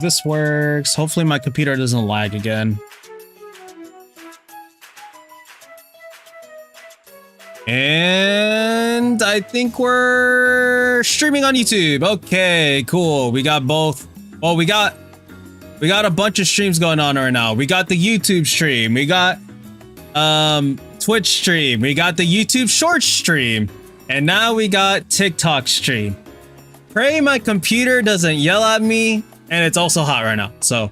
This works. Hopefully my computer doesn't lag again. And I think we're streaming on YouTube. Okay, cool. We got both. Well, we got a bunch of streams going on right now. We got the YouTube stream. We got Twitch stream. We got the YouTube short stream. And now we got TikTok stream. Pray my computer doesn't yell at me. And it's also hot right now. So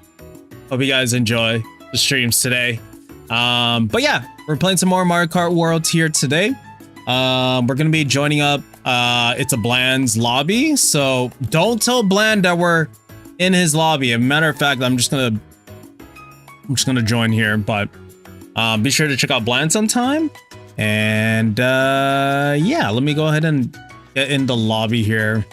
hope you guys enjoy the streams today. But yeah, we're playing some more Mario Kart World here today. We're going to be joining up. It's a Bland's lobby. So don't tell Bland that we're in his lobby. As a matter of fact, I'm just gonna join here, but be sure to check out Bland sometime. And yeah, let me go ahead and get in the lobby here.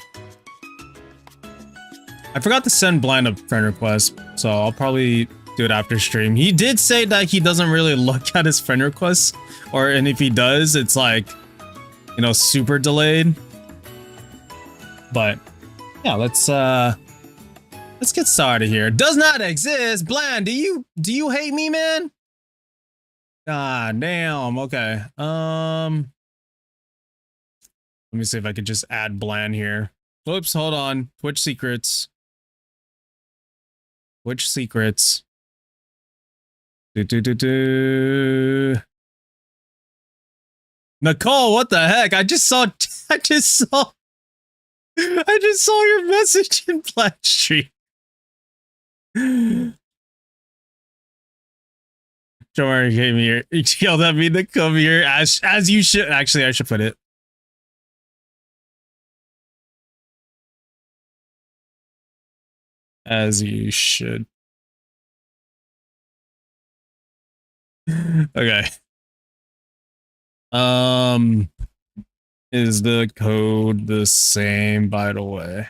I forgot to send Bland a friend request, so I'll probably do it after stream. He did say that he doesn't really look at his friend requests, and if he does, it's like, you know, super delayed. But yeah, let's get started here. Does not exist. Bland, do you hate me, man? God damn. Okay. Let me see if I could just add Bland here. Whoops, hold on. Twitch secrets. Twitch secrets. Nicole, what the heck? I just saw your message in Black Street. Joemar came here. He yelled at me to come here as you should. Actually, I should put it. As you should. Okay. Is the code the same, by the way?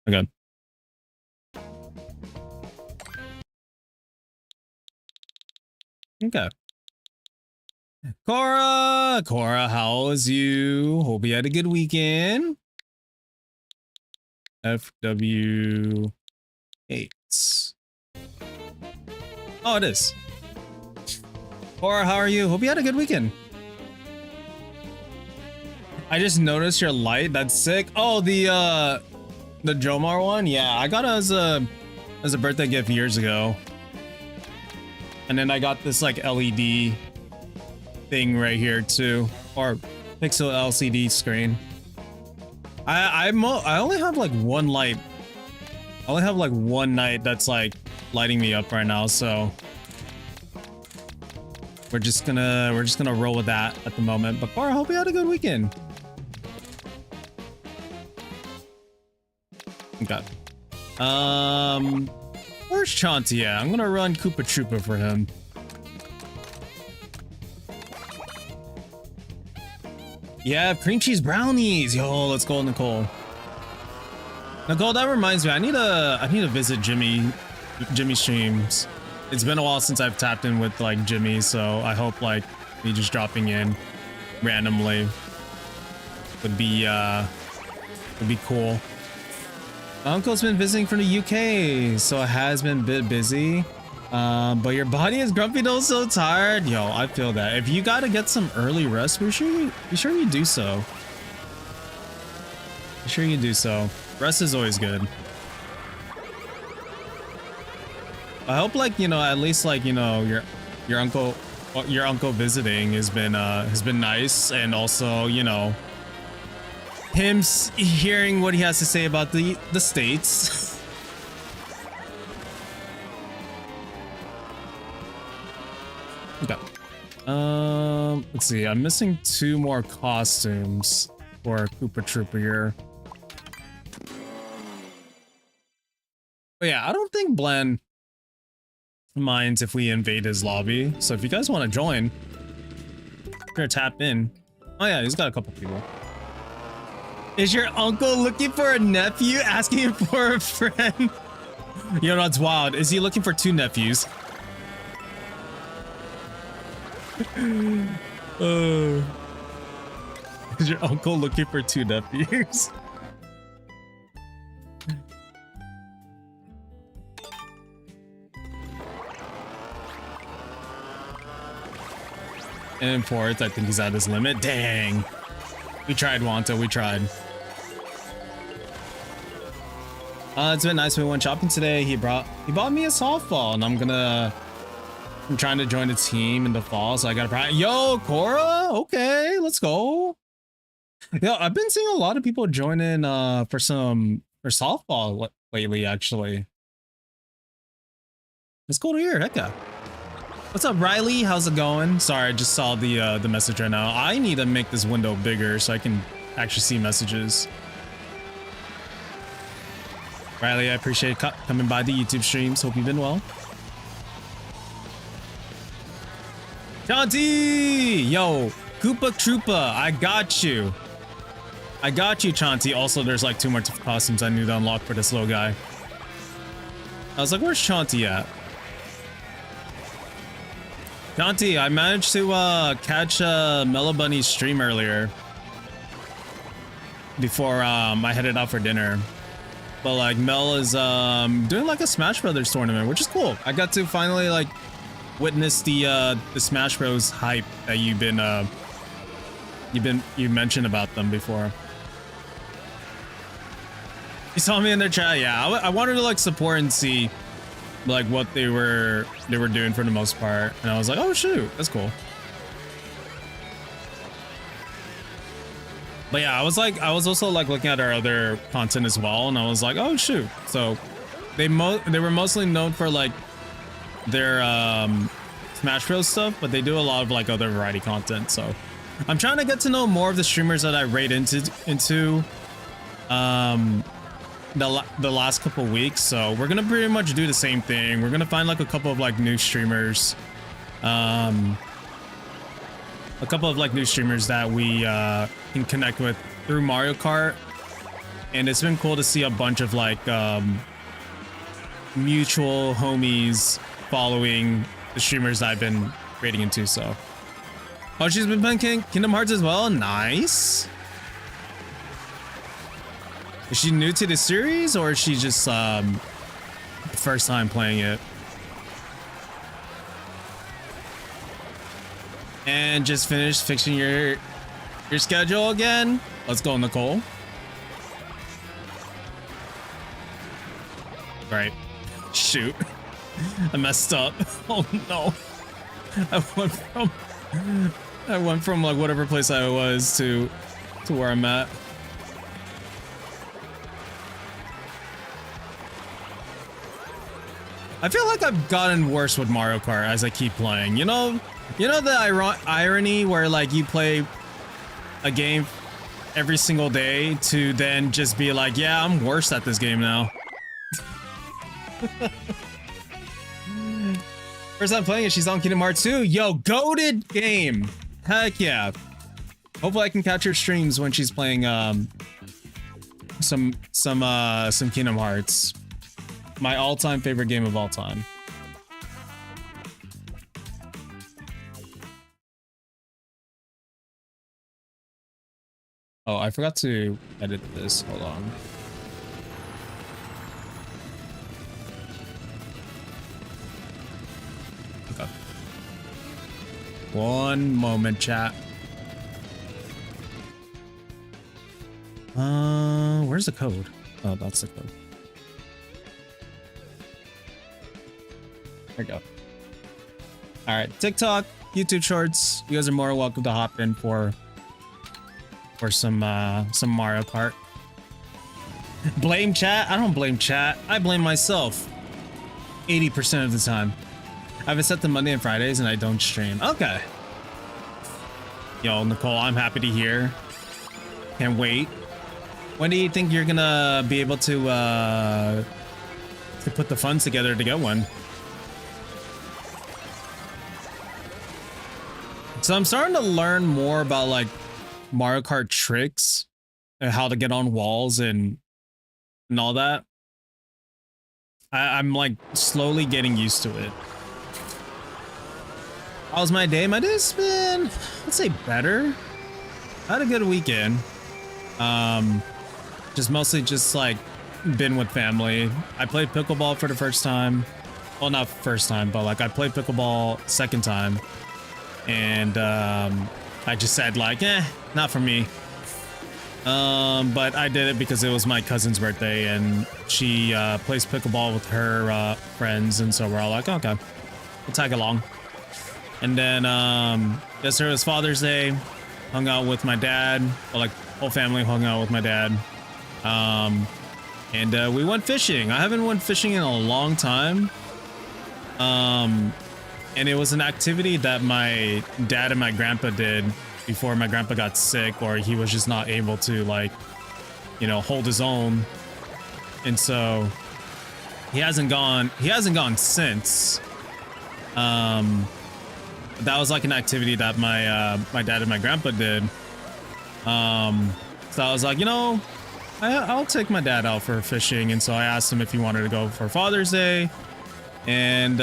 Okay. Okay. Cora, how was you? Hope you had a good weekend. FW8. Oh, it is. Cora, how are you? Hope you had a good weekend. I just noticed your light. That's sick. Oh, the Joemar one? Yeah, I got it as a birthday gift years ago. And then I got this like LED thing right here too, or pixel LCD screen. I only have like one light. I only have like one night that's like lighting me up right now, so we're just gonna roll with that at the moment. But Cora, I hope you had a good weekend. Okay. Where's Chauncey at? I'm gonna run Koopa Troopa for him. Yeah, cream cheese brownies. Yo, let's go, Nicole. Nicole, that reminds me, I need to visit Jimmy streams. It's been a while since I've tapped in with like Jimmy, so I hope like me just dropping in randomly would be cool. My uncle's been visiting from the UK, so it has been a bit busy. But your body is grumpy though, so tired. Yo, I feel that. If you gotta get some early rest, be sure you do so. Be sure you do so. Rest is always good. I hope, like, you know, at least like, you know, your uncle visiting has been nice, and also, you know, him hearing what he has to say about the States. Okay. Let's see. I'm missing 2 more costumes for Koopa Troopa here. But yeah, I don't think Bland minds if we invade his lobby. So if you guys want to join, sure, tap in. Oh yeah, he's got a couple people. Is your uncle looking for a nephew? Asking for a friend? Yo, that's wild. Is he looking for 2 nephews? Is your uncle looking for 2 nephews? And 4th, I think he's at his limit. Dang. We tried, Wanta. We tried. It's been nice. We went shopping today. He bought me a softball, and I'm trying to join a team in the fall, so I gotta practice. Yo, Cora. Okay, let's go. Yeah, I've been seeing a lot of people joining for softball lately. Actually, it's cool to hear. Heck yeah. What's up, Riley? How's it going? Sorry, I just saw the message right now. I need to make this window bigger so I can actually see messages. Riley, I appreciate coming by the YouTube streams. Hope you've been well. Chanti! Yo, Koopa Troopa, I got you. I got you, Chanti. Also, there's like 2 more costumes I need to unlock for this little guy. I was like, where's Chanti at? Chanti, I managed to catch Mellow Bunny's stream earlier. Before I headed out for dinner. But like Mel is doing like a Smash Brothers tournament, which is cool. I got to finally like witness the Smash Bros hype that you mentioned about them before. You saw me in their chat, yeah. I wanted to like support and see like what they were doing for the most part, and I was like, oh shoot, that's cool. But yeah, I was also like looking at our other content as well, and I was like, oh shoot. So they were mostly known for like their Smash Bros stuff, but they do a lot of like other variety content. So I'm trying to get to know more of the streamers that I raid into the last couple weeks. So we're gonna pretty much do the same thing. We're gonna find like a couple of like new streamers, that we can connect with through Mario Kart, and it's been cool to see a bunch of like mutual homies following the streamers that I've been raiding into. So, oh, she's been playing Kingdom Hearts as well. Nice. Is she new to the series, or is she just first time playing it? And just finished fixing your schedule again. Let's go, Nicole. Right. Shoot. I messed up. Oh no. I went from like whatever place I was to where I'm at. I feel like I've gotten worse with Mario Kart as I keep playing. You know the irony where like you play a game every single day to then just be like, yeah, I'm worse at this game now. First time playing it, she's on Kingdom Hearts 2. Yo, goated game. Heck yeah. Hopefully I can catch her streams when she's playing some Kingdom Hearts. My all-time favorite game of all time. Oh, I forgot to edit this. Hold on. Okay. One moment, chat. Where's the code? Oh, that's the code. There we go. All right, TikTok, YouTube Shorts. You guys are more than welcome to hop in for some Mario Kart. Blame chat? I don't blame chat. I blame myself. 80% of the time. I have it set to Monday and Fridays, and I don't stream. Okay. Yo, Nicole, I'm happy to hear. Can't wait. When do you think you're gonna be able to put the funds together to get one? So I'm starting to learn more about like Mario Kart tricks and how to get on walls and all that. I'm like slowly getting used to it. How's my day? My day's been, let's say, better. I had a good weekend. Just mostly just like been with family. I played pickleball for the first time. Well, not first time, but like I played pickleball second time. And I just said like, not for me. But I did it because it was my cousin's birthday and she plays pickleball with her friends, and so we're all like, okay, we'll tag along. And then yesterday was Father's Day, hung out with my dad, well, like whole family hung out with my dad. And we went fishing. I haven't went fishing in a long time. And it was an activity that my dad and my grandpa did before my grandpa got sick, or he was just not able to, like, you know, hold his own. And so he hasn't gone since. That was like an activity that my dad and my grandpa did. So I was like, you know, I'll take my dad out for fishing. And so I asked him if he wanted to go for Father's Day. And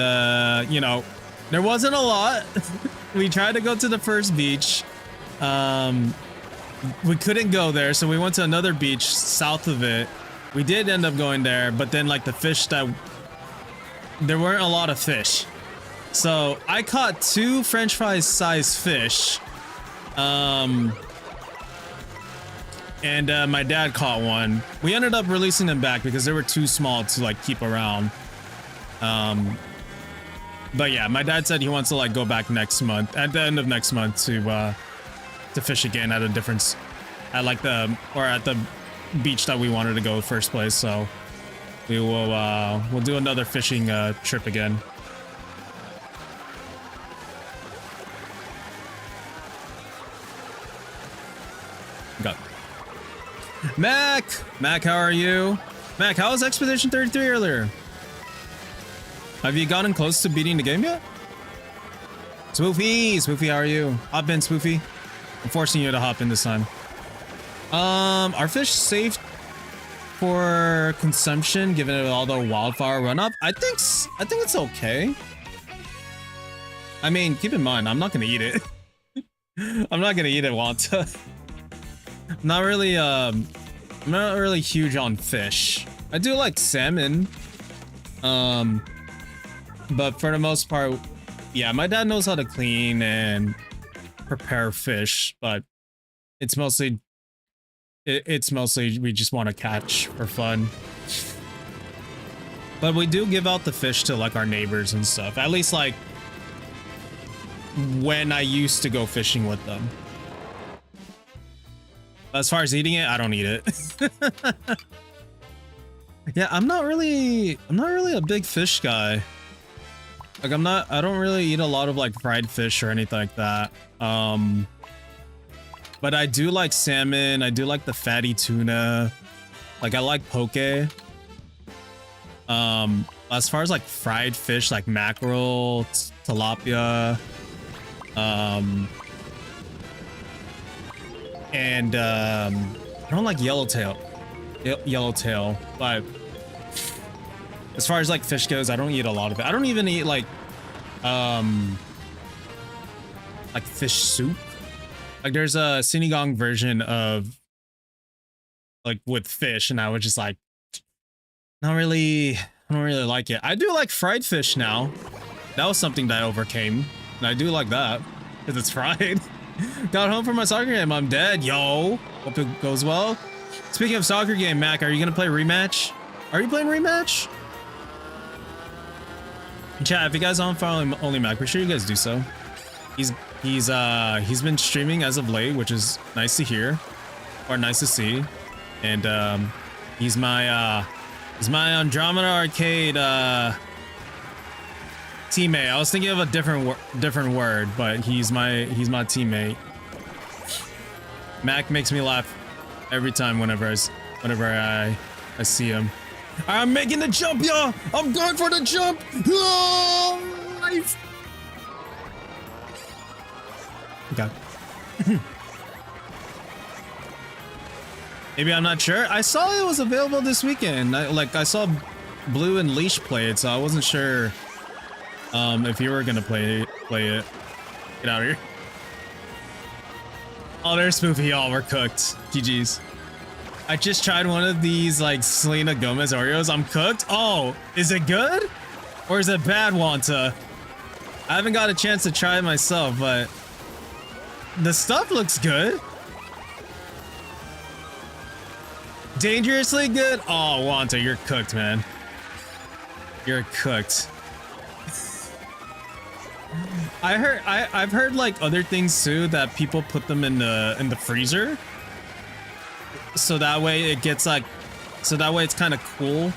you know, there wasn't a lot. We tried to go to the first beach. We couldn't go there, so we went to another beach south of it. We did end up going there, but then like the fish that there weren't a lot of fish. So I caught 2 French fries size fish. And my dad caught one. We ended up releasing them back because they were too small to like keep around. But yeah, my dad said he wants to like go back next month, at the end of next month, to fish again at a different, at like the beach that we wanted to go first place. So we will we'll do another fishing trip again. Got Mac, how are you? Mac, how was Expedition 33 earlier? Have you gotten close to beating the game yet? Spoofy, how are you? Hop in, Spoofy. I'm forcing you to hop in this time. Are fish safe for consumption given it all the wildfire run up? I think it's okay. I mean, keep in mind, I'm not gonna eat it. I'm not gonna eat it, Wanta. I'm not really huge on fish. I do like salmon. But for the most part, yeah, my dad knows how to clean and prepare fish, but it's mostly we just want to catch for fun. But we do give out the fish to like our neighbors and stuff. At least like when I used to go fishing with them. As far as eating it, I don't eat it. Yeah, I'm not really a big fish guy. Like I don't really eat a lot of like fried fish or anything like that. But I do like salmon. I do like the fatty tuna. Like I like poke. As far as like fried fish, like mackerel, tilapia, and I don't like yellowtail, but as far as like fish goes, I don't eat a lot of it. I don't even eat like fish soup. Like there's a sinigang version of like with fish, and I was just like, I don't really like it. I do like fried fish now. That was something that I overcame, and I do like that because it's fried. Got home from my soccer game. I'm dead, yo. Hope it goes well. Speaking of soccer game, Mac, are you gonna play rematch? Are you playing rematch? Chat, if you guys aren't following Only Mac, be sure you guys do so. He's been streaming as of late, which is nice to hear, or nice to see, and he's my Andromeda Arcade teammate. I was thinking of a different word, but he's my teammate. Mac makes me laugh every time whenever I see him. I'm making the jump, y'all! I'm going for the jump! Oh, life! Okay. Maybe, I'm not sure. I saw it was available this weekend. I saw Blue and Leash play it, so I wasn't sure if you were gonna play it. Get out of here. Oh, they're spoofy. Y'all were cooked. GG's. I just tried one of these like Selena Gomez Oreos. I'm cooked. Oh, is it good? Or is it bad, Wanta? I haven't got a chance to try it myself, but the stuff looks good. Dangerously good? Oh, Wanta, you're cooked, man. You're cooked. I've heard like other things too, that people put them in the freezer. So that way it gets like, so that way it's kind of cool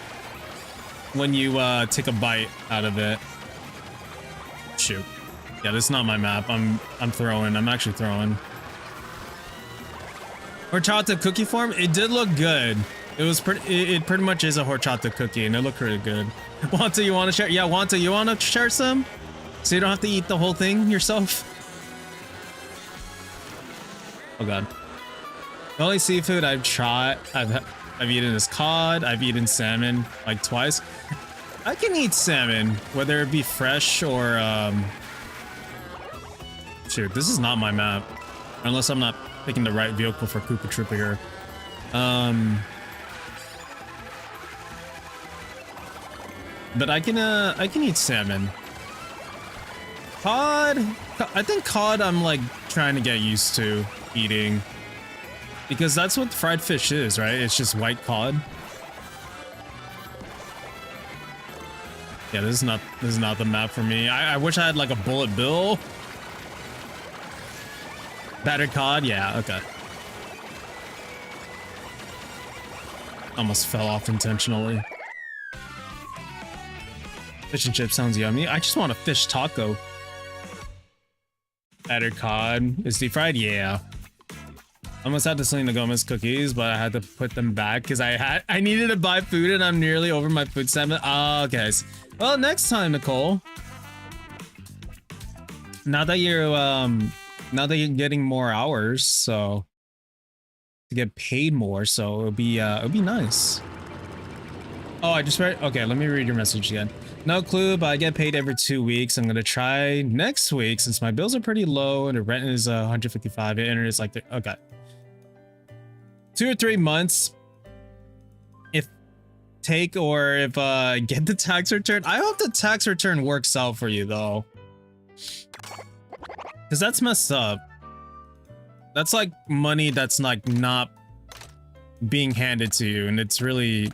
when you take a bite out of it. Shoot. Yeah, this is not my map. I'm throwing. I'm actually throwing. Horchata cookie form? It did look good. It was it pretty much is a horchata cookie and it looked really good. Wanta, you want to share? Yeah, Wanta, you want to share some? So you don't have to eat the whole thing yourself? Oh god. The only seafood I've tried, I've eaten is cod. I've eaten salmon like twice. I can eat salmon, whether it be fresh or shoot, this is not my map. Unless I'm not picking the right vehicle for Koopa Troopa here. But I can eat salmon. Cod, I think cod I'm like trying to get used to eating. Because that's what fried fish is, right? It's just white cod. Yeah, this is not the map for me. I wish I had like a bullet bill. Battered cod, yeah, okay. Almost fell off intentionally. Fish and chips sounds yummy. I just want a fish taco. Battered cod is deep fried, yeah. I almost had the Selena Gomez cookies, but I had to put them back because I needed to buy food and I'm nearly over my food stamina. Oh, guys. Well, next time, Nicole. Now that you're getting more hours, so to get paid more, so it'll be nice. Oh, I just read. Okay, let me read your message again. No clue, but I get paid every 2 weeks. I'm gonna try next week since my bills are pretty low and the rent is 155. The internet is like okay. 2 or 3 months. If get the tax return. I hope the tax return works out for you though. Cause that's messed up. That's like money that's like not being handed to you and it's really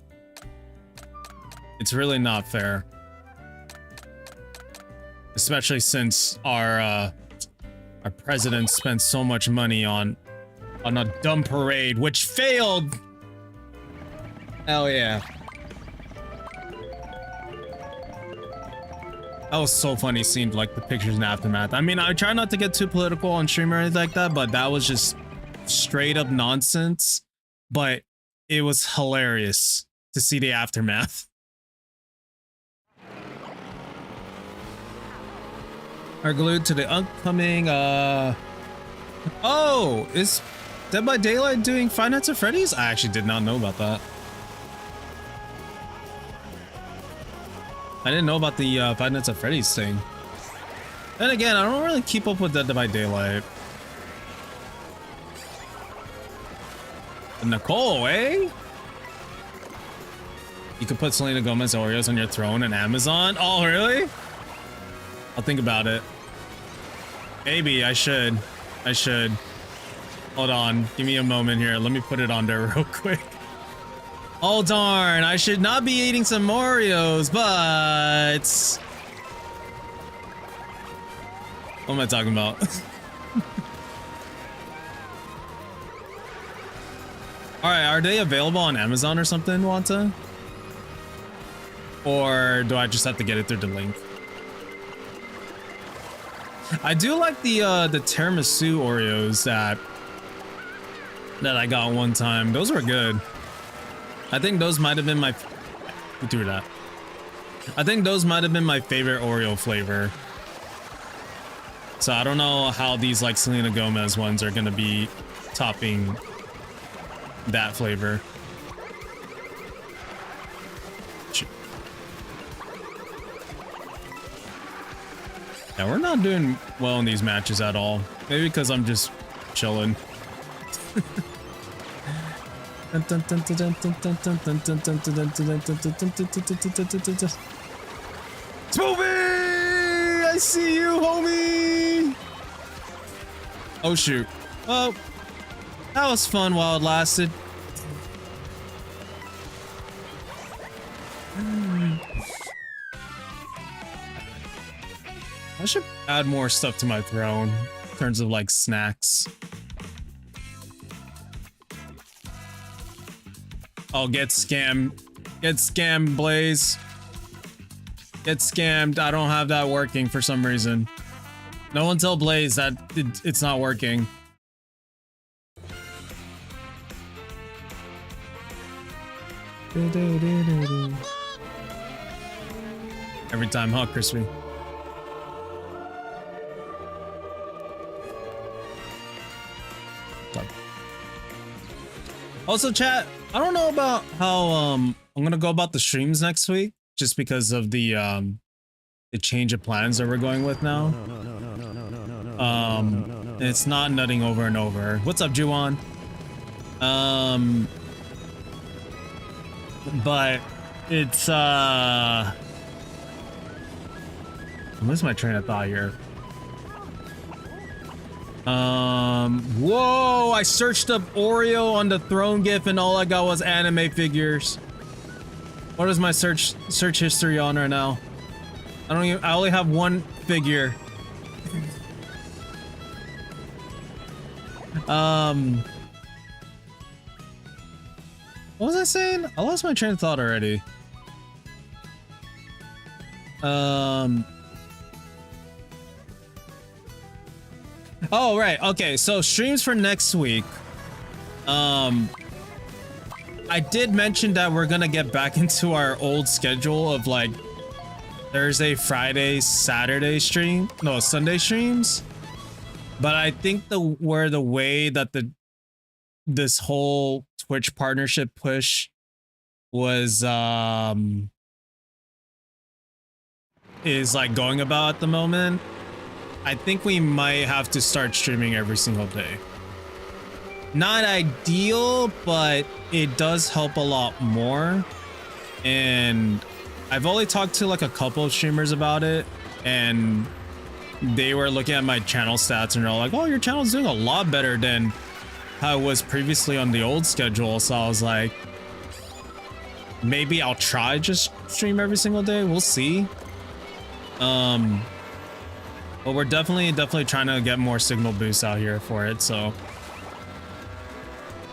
not fair. Especially since our president spent so much money on a dumb parade, which failed. Hell yeah. That was so funny seeing like the pictures in aftermath. I mean, I try not to get too political on stream or anything like that, but that was just straight up nonsense. But it was hilarious to see the aftermath. Are glued to the upcoming oh, is Dead by Daylight doing Five Nights at Freddy's? I actually did not know about that. I didn't know about the Five Nights at Freddy's thing. Then again, I don't really keep up with Dead by Daylight. Nicole, eh? You could put Selena Gomez Oreos on your throne and Amazon? Oh, really? I'll think about it. Maybe I should. Hold on. Give me a moment here. Let me put it on there real quick. Oh, darn. I should not be eating some Oreos, but... What am I talking about? Alright, are they available on Amazon or something, Wanta? Or do I just have to get it through the link? I do like the tiramisu Oreos that I got one time. Those were good. I think those might have been my... Who threw that? I think those might have been my favorite Oreo flavor. So I don't know how these like Selena Gomez ones are gonna be topping that flavor. Yeah, we're not doing well in these matches at all. Maybe because I'm just chilling. Smoothie! I see you, homie! Oh, shoot. Well, that was fun while it lasted. I should add more stuff to my throne in terms of like snacks. Oh, get scammed. Get scammed, Blaze. Get scammed. I don't have that working for some reason. No one tell Blaze that it's not working. Every time, huh, Crispy? Also, chat, I don't know about how I'm gonna go about the streams next week, just because of the change of plans that we're going with now. It's not nutting over and over. What's up, Juwan? But it's I'm losing my train of thought here. Whoa, I searched up Oreo on the throne gif and all I got was anime figures. What is my search history on right now? I only have one figure. What was I saying? I lost my train of thought already. Oh, right. Okay, so streams for next week. I did mention that we're gonna get back into our old schedule of like Thursday, Friday, Saturday stream. No, Sunday streams. But I think the way that this whole Twitch partnership push was is like going about at the moment, I think we might have to start streaming every single day. Not ideal, but it does help a lot more. And I've only talked to like a couple of streamers about it, and they were looking at my channel stats and they're all like, oh, your channel's doing a lot better than how it was previously on the old schedule. So I was like, maybe I'll try just stream every single day. We'll see. But we're definitely trying to get more signal boosts out here for it. So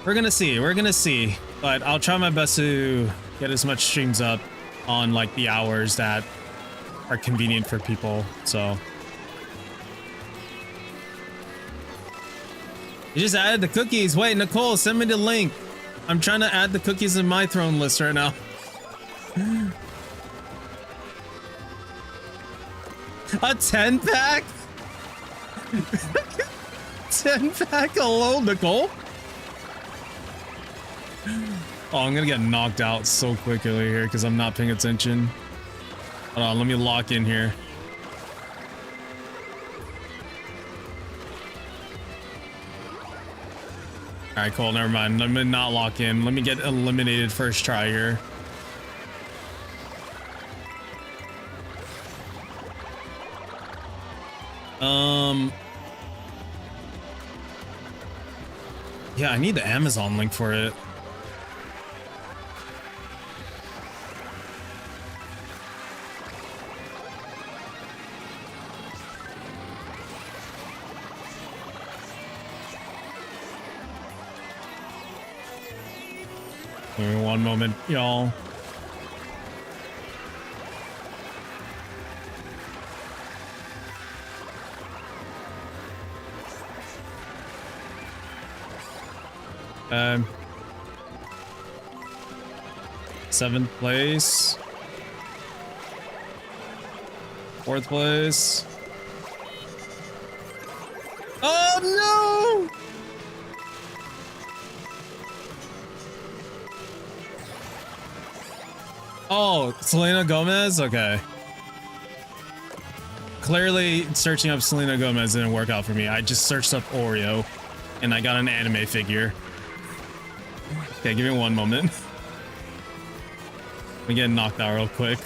we're gonna see. But I'll try my best to get as much streams up on like the hours that are convenient for people. So you just added the cookies. Wait, Nicole, send me the link. I'm trying to add the cookies in my throne list right now. A 10-pack? 10-pack alone, Nicole? Oh, I'm gonna get knocked out so quickly here because I'm not paying attention. Hold on, let me lock in here. Alright, cool, never mind. Let me not lock in. Let me get eliminated first try here. Yeah, I need the Amazon link for it. Give me one moment, y'all. Seventh place. Fourth place. Oh no! Oh, Selena Gomez? Okay. Clearly, searching up Selena Gomez didn't work out for me. I just searched up Oreo. And I got an anime figure. Okay, give me one moment. Let me get knocked out real quick.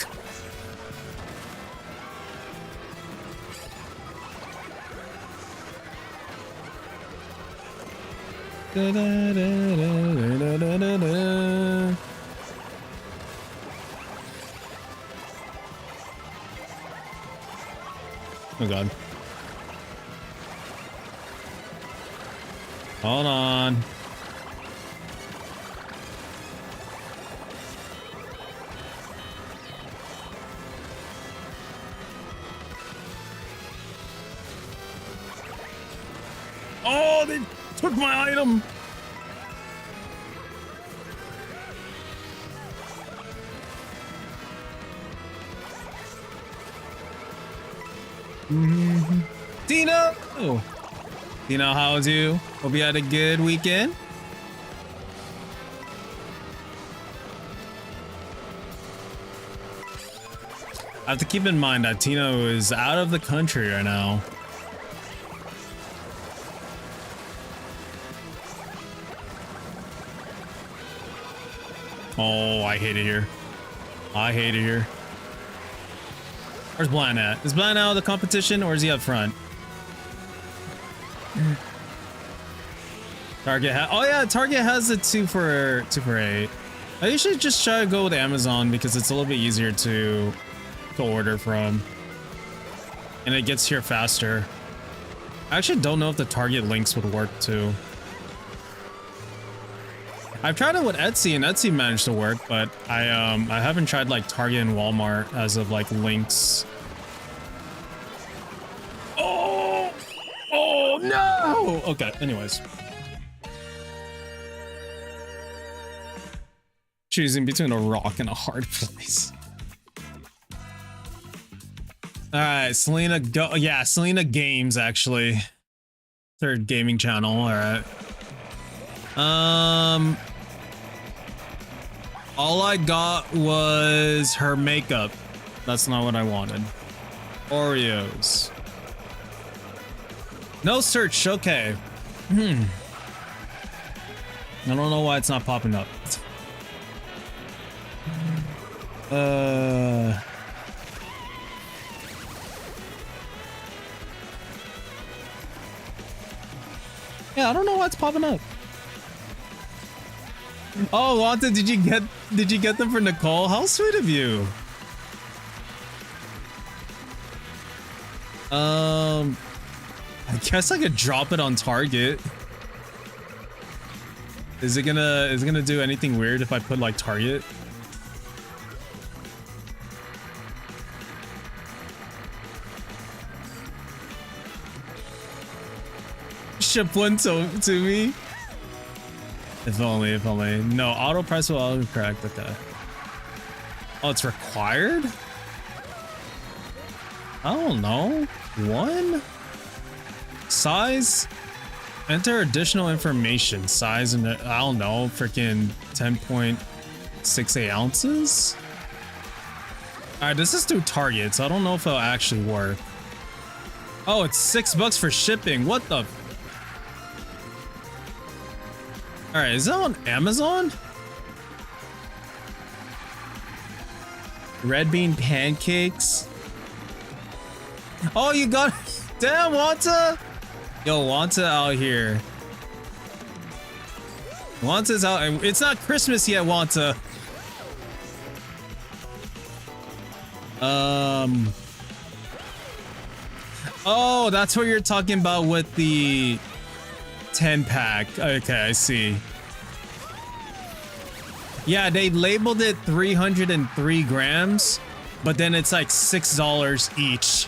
Da, da, da, da, da, da, da. Oh god. Hold on. Oh, they took my item. Dino! Oh. Dino, how's you? Hope you had a good weekend. I have to keep in mind that Tino is out of the country right now. Oh, I hate it here. I hate it here. Where's Blind at? Is Blind out of the competition or is he up front? Target oh yeah, Target has a 2 for 8. I usually just try to go with Amazon because it's a little bit easier to order from. And it gets here faster. I actually don't know if the Target links would work too. I've tried it with Etsy and Etsy managed to work, but I haven't tried like Target and Walmart as of like links. Oh! Oh no! Okay, anyways. Choosing between a rock and a hard place. Alright, Selena go yeah, Selena Games actually. Third gaming channel, alright. All I got was her makeup. That's not what I wanted. Oreos. No search, okay. I don't know why it's not popping up. Yeah, I don't know why it's popping up. Oh, Wanta, did you get them for Nicole? How sweet of you. I guess I could drop it on Target. Is it gonna do anything weird if I put like Target? Ship one to me. If only, if only. No, auto price will auto correct. Okay. Oh, it's required? I don't know. 1? Size? Enter additional information. Size and I don't know, freaking 10.68 ounces? Alright, this is through Target, so I don't know if it'll actually work. Oh, it's $6 for shipping. What the? Alright, is that on Amazon? Red bean pancakes. Oh, you got damn Wanta! Yo, Wanta out here. Wanta's out and it's not Christmas yet, Wanta. Oh, that's what you're talking about with the 10-pack. Okay, I see. Yeah, they labeled it 303 grams, but then it's like $6 each.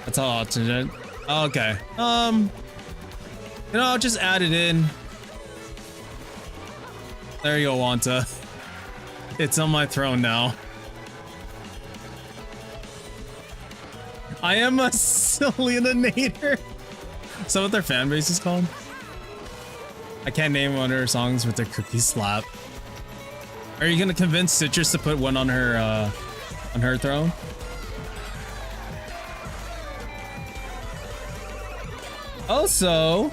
That's all oxygen. Okay. You know, I'll just add it in. There you go, Wanta. It's on my throne now. I am a Selena-nator. Is that what their fan base is called? I can't name one of her songs with their cookie slap. Are you gonna convince Citrus to put one on her throne? Also,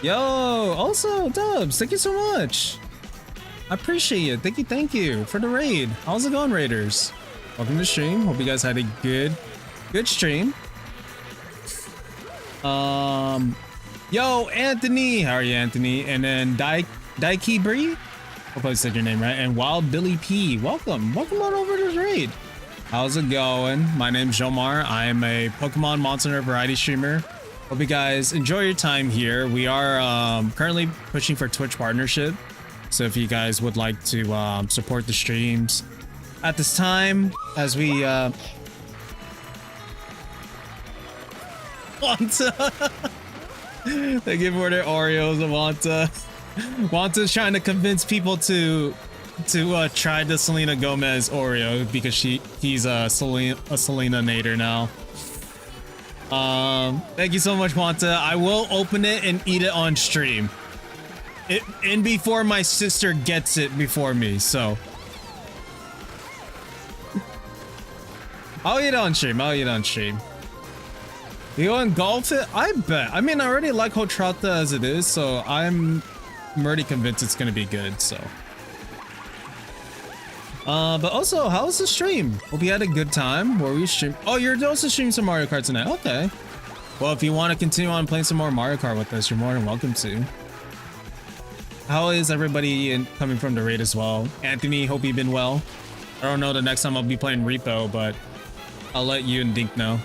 yo, also, Dubs, thank you so much. I appreciate it. Thank you for the raid. How's it going, Raiders? Welcome to the stream. Hope you guys had a good stream. Yo, Anthony. How are you, Anthony? And then Daiki Bree. Hope I said your name right. And Wild Billy P. Welcome on over to this raid. How's it going? My name's Joemar. I am a Pokemon Monster variety streamer. Hope you guys enjoy your time here. We are currently pushing for Twitch partnership. So if you guys would like to support the streams at this time, as we Wanta. Thank you for their Oreos, Wanta. Wanta's trying to convince people to try the Selena Gomez Oreo because he's a Selena-nator now. Thank you so much, Wanta. I will open it and eat it on stream. And before my sister gets it before me, so. I'll eat it on stream. You go and golf it? I bet. I mean, I already like Hotrata as it is, so I'm already convinced it's gonna be good, so. But also, how was the stream? Hope you had a good time. Where we stream? Oh, you're also streaming some Mario Kart tonight. Okay. Well, if you want to continue on playing some more Mario Kart with us, you're more than welcome to. How is everybody coming from the raid as well? Anthony, hope you've been well. I don't know the next time I'll be playing Repo, but I'll let you and Dink know.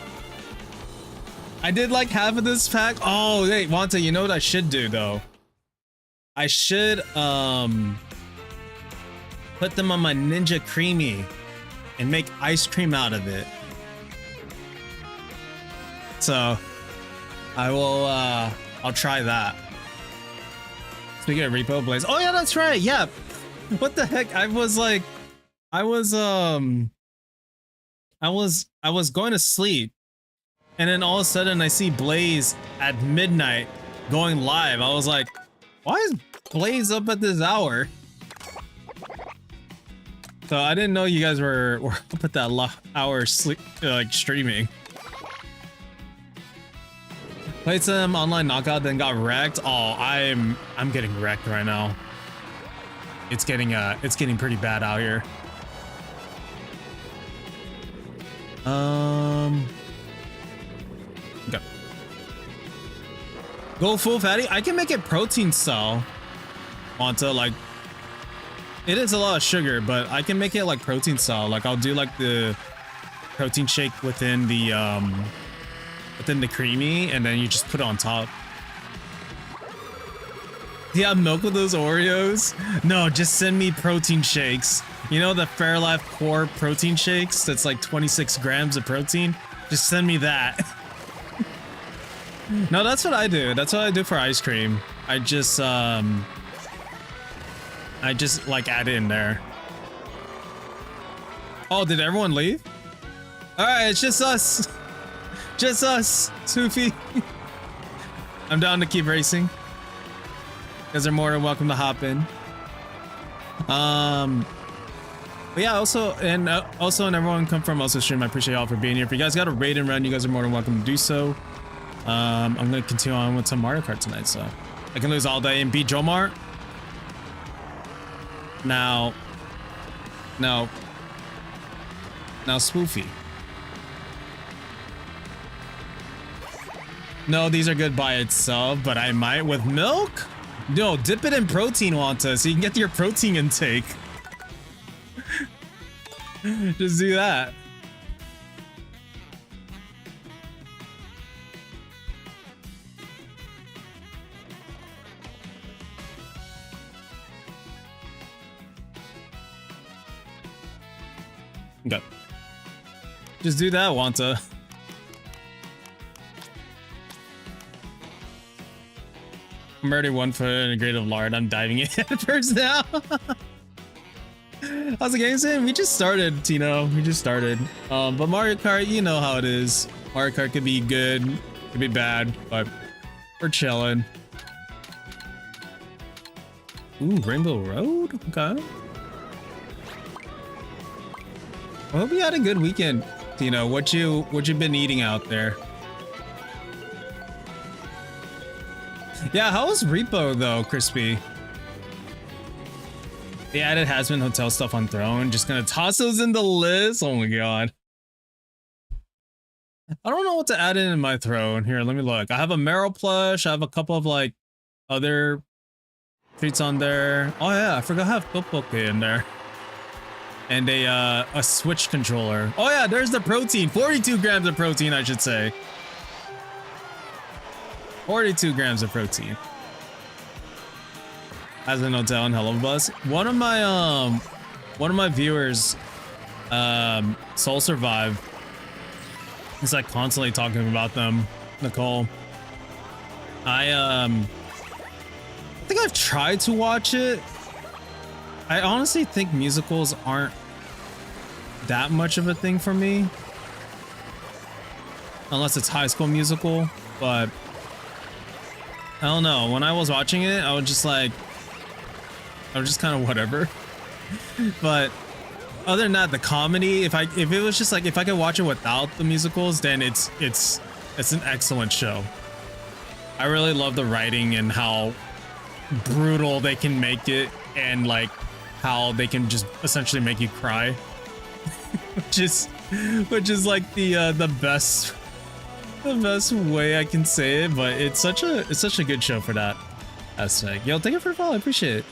I did like half of this pack. Oh, hey, Wanta, you know what I should do though? I should put them on my Ninja Creamy and make ice cream out of it. So I will I'll try that. Speaking of Repo Blaze. Oh yeah, that's right. Yeah. What the heck? I was going to sleep, and then all of a sudden I see Blaze at midnight going live. I was like, why is Blaze up at this hour? So I didn't know you guys were up at that hour sleep, like streaming. Played some online knockout, then got wrecked. Oh, I'm getting wrecked right now. It's getting pretty bad out here. Okay. Go full fatty. I can make it protein style. Wanta, like, it is a lot of sugar, but I can make it like protein style. Like I'll do like the protein shake within the creamy, and then you just put it on top. Yeah, milk with those Oreos? No, just send me protein shakes. You know the Fairlife Core protein shakes? That's like 26 grams of protein? Just send me that. No, that's what I do. That's what I do for ice cream. I just like add it in there. Oh, did everyone leave? Alright, it's just us. Just us, Soofy. I'm down to keep racing. You guys are more than welcome to hop in. But yeah, also and everyone come from also stream. I appreciate y'all for being here. If you guys got a raid and run, you guys are more than welcome to do so. I'm gonna continue on with some Mario Kart tonight, so I can lose all day and beat Joemar. Now, Spoofy. No, these are good by itself, but I might with milk? No, dip it in protein, Wanta, so you can get your protein intake. Just do that. Okay. Just do that, Wanta. I'm already 1 foot in a grade of lard. I'm diving in first now. How's the game saying? We just started, Tino. We just started. But Mario Kart, you know how it is. Mario Kart could be good, could be bad, but we're chilling. Ooh, Rainbow Road? Okay. I hope you had a good weekend. Tino, what you been eating out there? Yeah, how was Repo though, Crispy? They added Hasbin Hotel stuff on Throne. Just gonna toss those in the list. Oh my god. I don't know what to add in my Throne. Here, let me look. I have a Meryl plush. I have a couple of like other treats on there. Oh yeah, I forgot I have Popoke in there. And a Switch controller. Oh yeah, there's the protein. 42 grams of protein, I should say. 42 grams of protein. As an hotel and Hello Bus. One of my viewers, Soul Survive, is like constantly talking about them. Nicole. I think I've tried to watch it. I honestly think musicals aren't that much of a thing for me. Unless it's High School Musical, but I don't know. When I was watching it, I was just kind of whatever. But other than that, the comedy, if it was just like, if I could watch it without the musicals, then it's an excellent show. I really love the writing and how brutal they can make it, and like how they can just essentially make you cry. which is like the best way I can say it, but it's such a good show for that aspect. Yo, thank you for the follow, I appreciate it.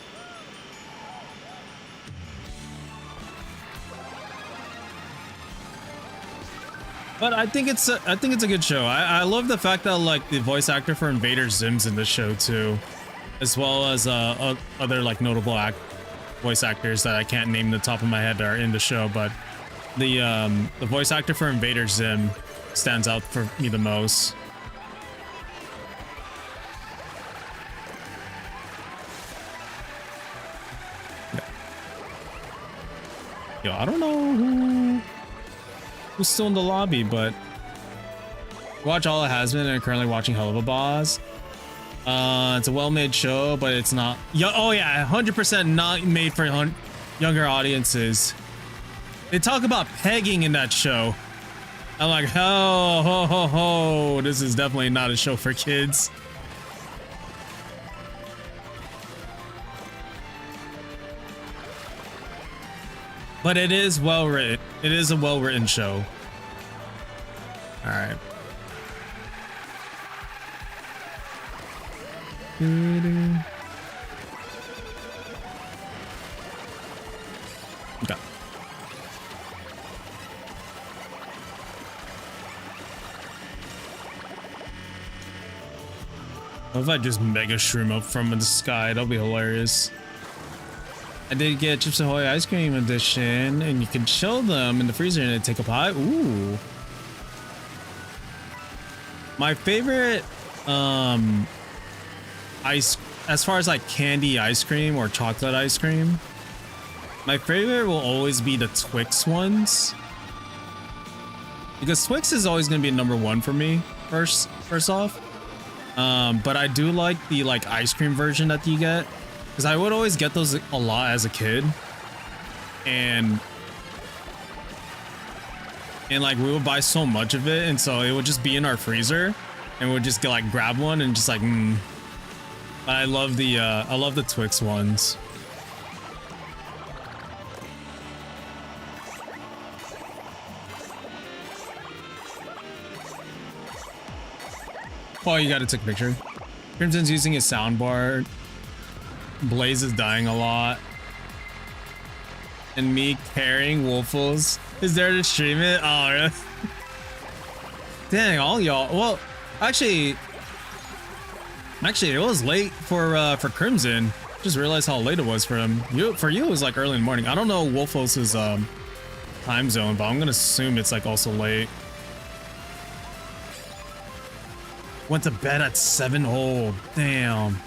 But I think it's a good show. I love the fact that like the voice actor for Invader Zim's in the show too, as well as other like notable voice actors that I can't name the top of my head are in the show. But the voice actor for Invader Zim stands out for me the most. Yo, I don't know who's still in the lobby, but watch All It Has Been, and I'm currently watching Hell of a Boss. It's a well-made show, but it's not. Oh yeah, 100% not made for younger audiences. They talk about pegging in that show. I'm like, ho ho ho ho! This is definitely not a show for kids. But it is well written. It is a well-written show. All right. Okay. What if I just mega shroom up from the sky? That'll be hilarious. I did get Chips Ahoy Ice Cream Edition, and you can chill them in the freezer and take a pie. Ooh. My favorite ice, as far as like candy ice cream or chocolate ice cream, my favorite will always be the Twix ones, because Twix is always going to be #1 for me first off. But I do like the like ice cream version that you get, because I would always get those a lot as a kid, and like we would buy so much of it, and so it would just be in our freezer, and we'd just like grab one and just like I love the Twix ones. Oh, you gotta take a picture. Crimson's using his soundboard. Blaze is dying a lot. And me carrying Wolfles is there to stream it. Oh, really? Dang, all y'all. Well, actually, it was late for Crimson. Just realized how late it was for him. For you, it was like early in the morning. I don't know Wolfos' time zone, but I'm gonna assume it's like also late. Went to bed at 7. Oh, damn.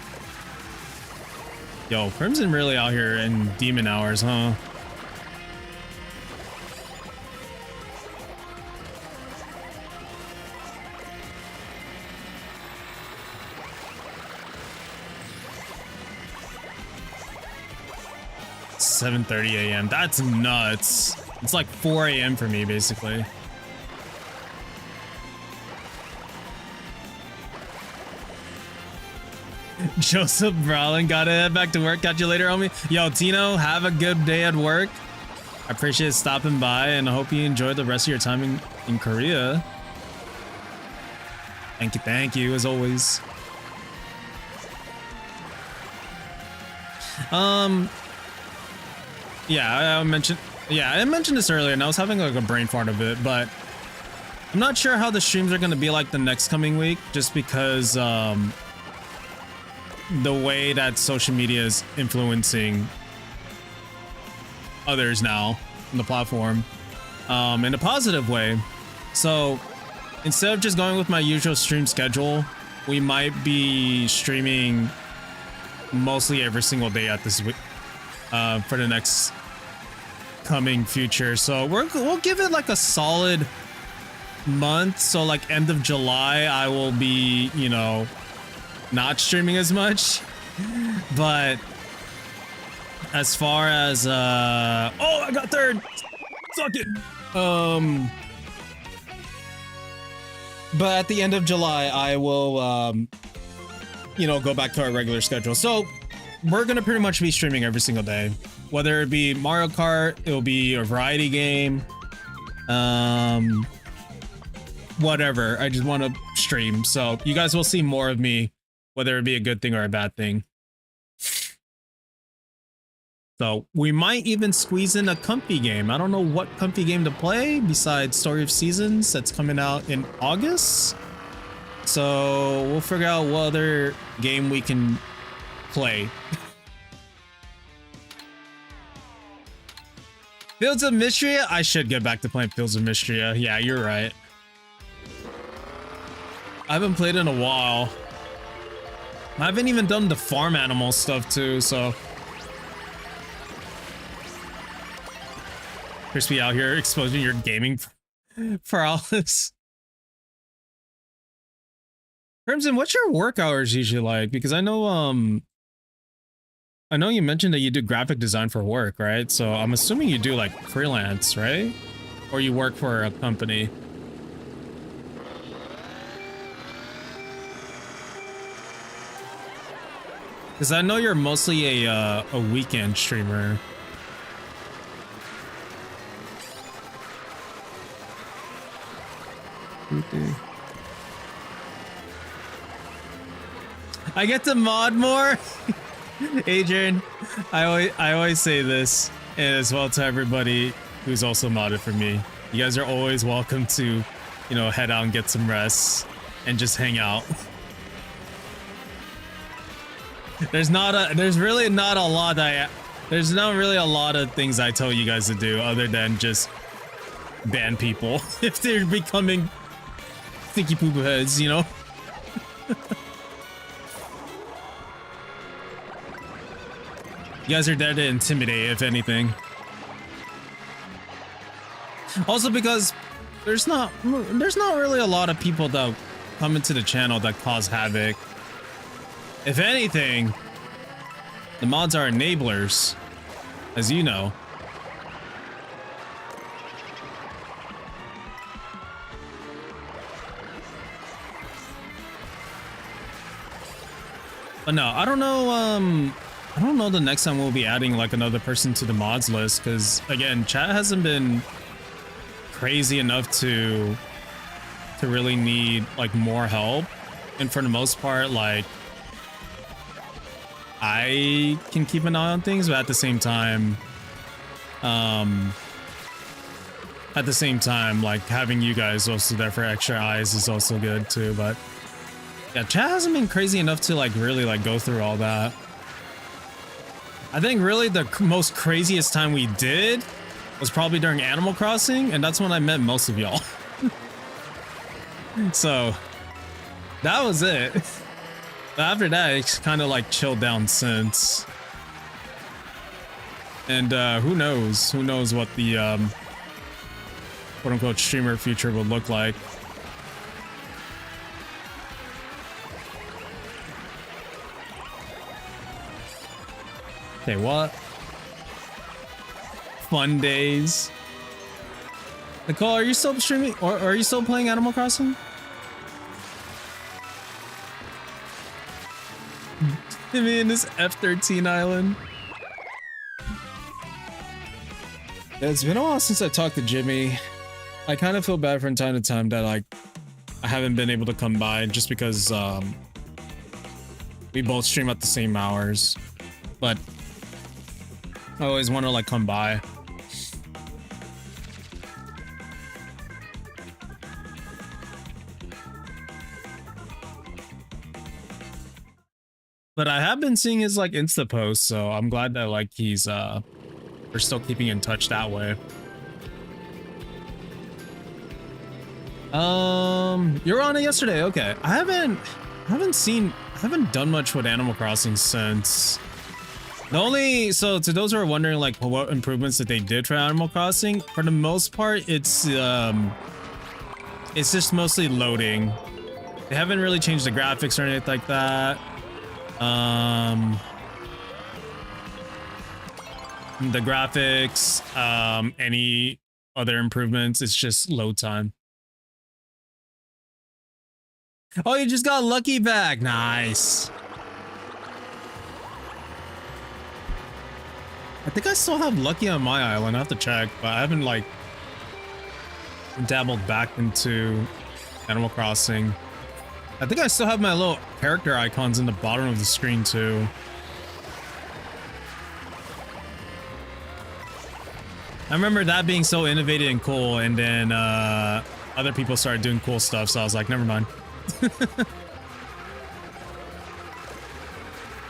Yo, Crimson really out here in demon hours, huh? (7:30 a.m.) That's nuts. It's like 4 a.m. for me, basically. Joseph Brolin, gotta head back to work. Catch you later, homie. Yo, Tino, have a good day at work. I appreciate stopping by, and I hope you enjoy the rest of your time in Korea. Thank you, as always. Yeah, I mentioned this earlier, and I was having like a brain fart of it, but I'm not sure how the streams are going to be like the next coming week, just because the way that social media is influencing others now on the platform, in a positive way. So instead of just going with my usual stream schedule, we might be streaming mostly every single day at this week for the next coming future. So we'll give it like a solid month. So like end of July, I will be, you know, not streaming as much. But as far as oh, I got third. Suck it. But at the end of July, I will you know, go back to our regular schedule. So we're gonna pretty much be streaming every single day, whether it be Mario Kart, it'll be a variety game, whatever. I just want to stream, so you guys will see more of me, whether it be a good thing or a bad thing. So we might even squeeze in a comfy game. I don't know what comfy game to play besides Story of Seasons that's coming out in August. So we'll figure out what other game we can play. Fields of Mystria? I should get back to playing Fields of Mystria. Yeah, you're right. I haven't played in a while. I haven't even done the farm animal stuff too, so. Crispy out here exposing your gaming paralysis. Crimson, what's your work hours usually like? Because I know you mentioned that you do graphic design for work, right? So I'm assuming you do like freelance, right? Or you work for a company. Because I know you're mostly a weekend streamer. I get to mod more. Adrian, I always say this, and as well to everybody who's also modded for me. You guys are always welcome to, you know, head out and get some rest and just hang out. There's not really a lot of things I tell you guys to do other than just ban people if they're becoming stinky poo poo heads, you know. You guys are there to intimidate, if anything. Also, because there's not really a lot of people that come into the channel that cause havoc. If anything, the mods are enablers, as you know. But no, I don't know the next time we'll be adding like another person to the mods list, because again, chat hasn't been crazy enough to really need like more help, and for the most part, like I can keep an eye on things, but at the same time like having you guys also there for extra eyes is also good too. But yeah, chat hasn't been crazy enough to like really like go through all that. I think really the most craziest time we did was probably during Animal Crossing, and that's when I met most of y'all. So that was it. But after that, it's kind of like chilled down since. And who knows what the quote unquote streamer future would look like. Okay, what? Fun days. Nicole, are you still streaming, or are you still playing Animal Crossing? Me and this F-13 island. Yeah, it's been a while since I talked to Jimmy. I kind of feel bad from time to time that like I haven't been able to come by just because we both stream at the same hours. But I always want to like come by. But I have been seeing his like Insta posts, so I'm glad that like he's we're still keeping in touch that way. You were on it yesterday. Okay. I haven't done much with Animal Crossing since. So to those who are wondering like what improvements that they did for Animal Crossing, for the most part it's just mostly loading. They haven't really changed the graphics or anything like that. The graphics, any other improvements, it's just load time. Oh, you just got Lucky back. Nice. I think I still have Lucky on my island. I have to check, but I haven't like dabbled back into Animal Crossing. I think I still have my little character icons in the bottom of the screen too. I remember that being so innovative and cool, and then other people started doing cool stuff, so I was like, never mind. I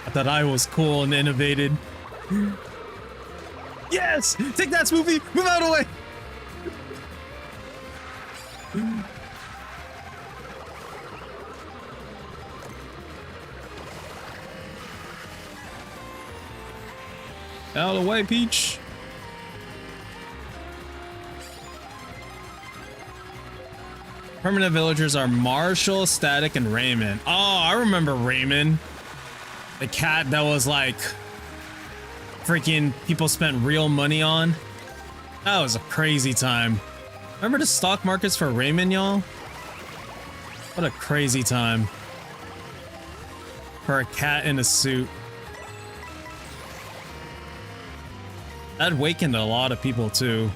thought I was cool and innovated. Yes! Take that, Spoofy! Move out of the way! Out of the way, Peach. Permanent villagers are Marshall, Static, and Raymond. Oh, I remember Raymond. The cat that was like freaking people spent real money on. That was a crazy time. Remember the stock markets for Raymond, y'all? What a crazy time. For a cat in a suit. That awakened a lot of people too.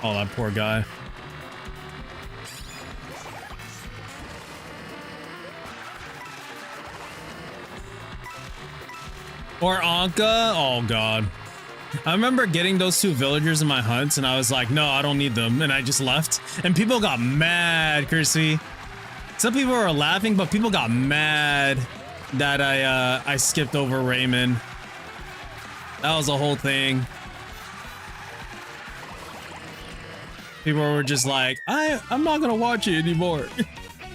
Oh, that poor guy. Or Anka. Oh god. I remember getting those two villagers in my hunts and I was like, no, I don't need them. And I just left. And people got mad, Kirsty. Some people were laughing, but people got mad that I skipped over Raymond. That was a whole thing. People were just like, I'm not gonna watch it anymore.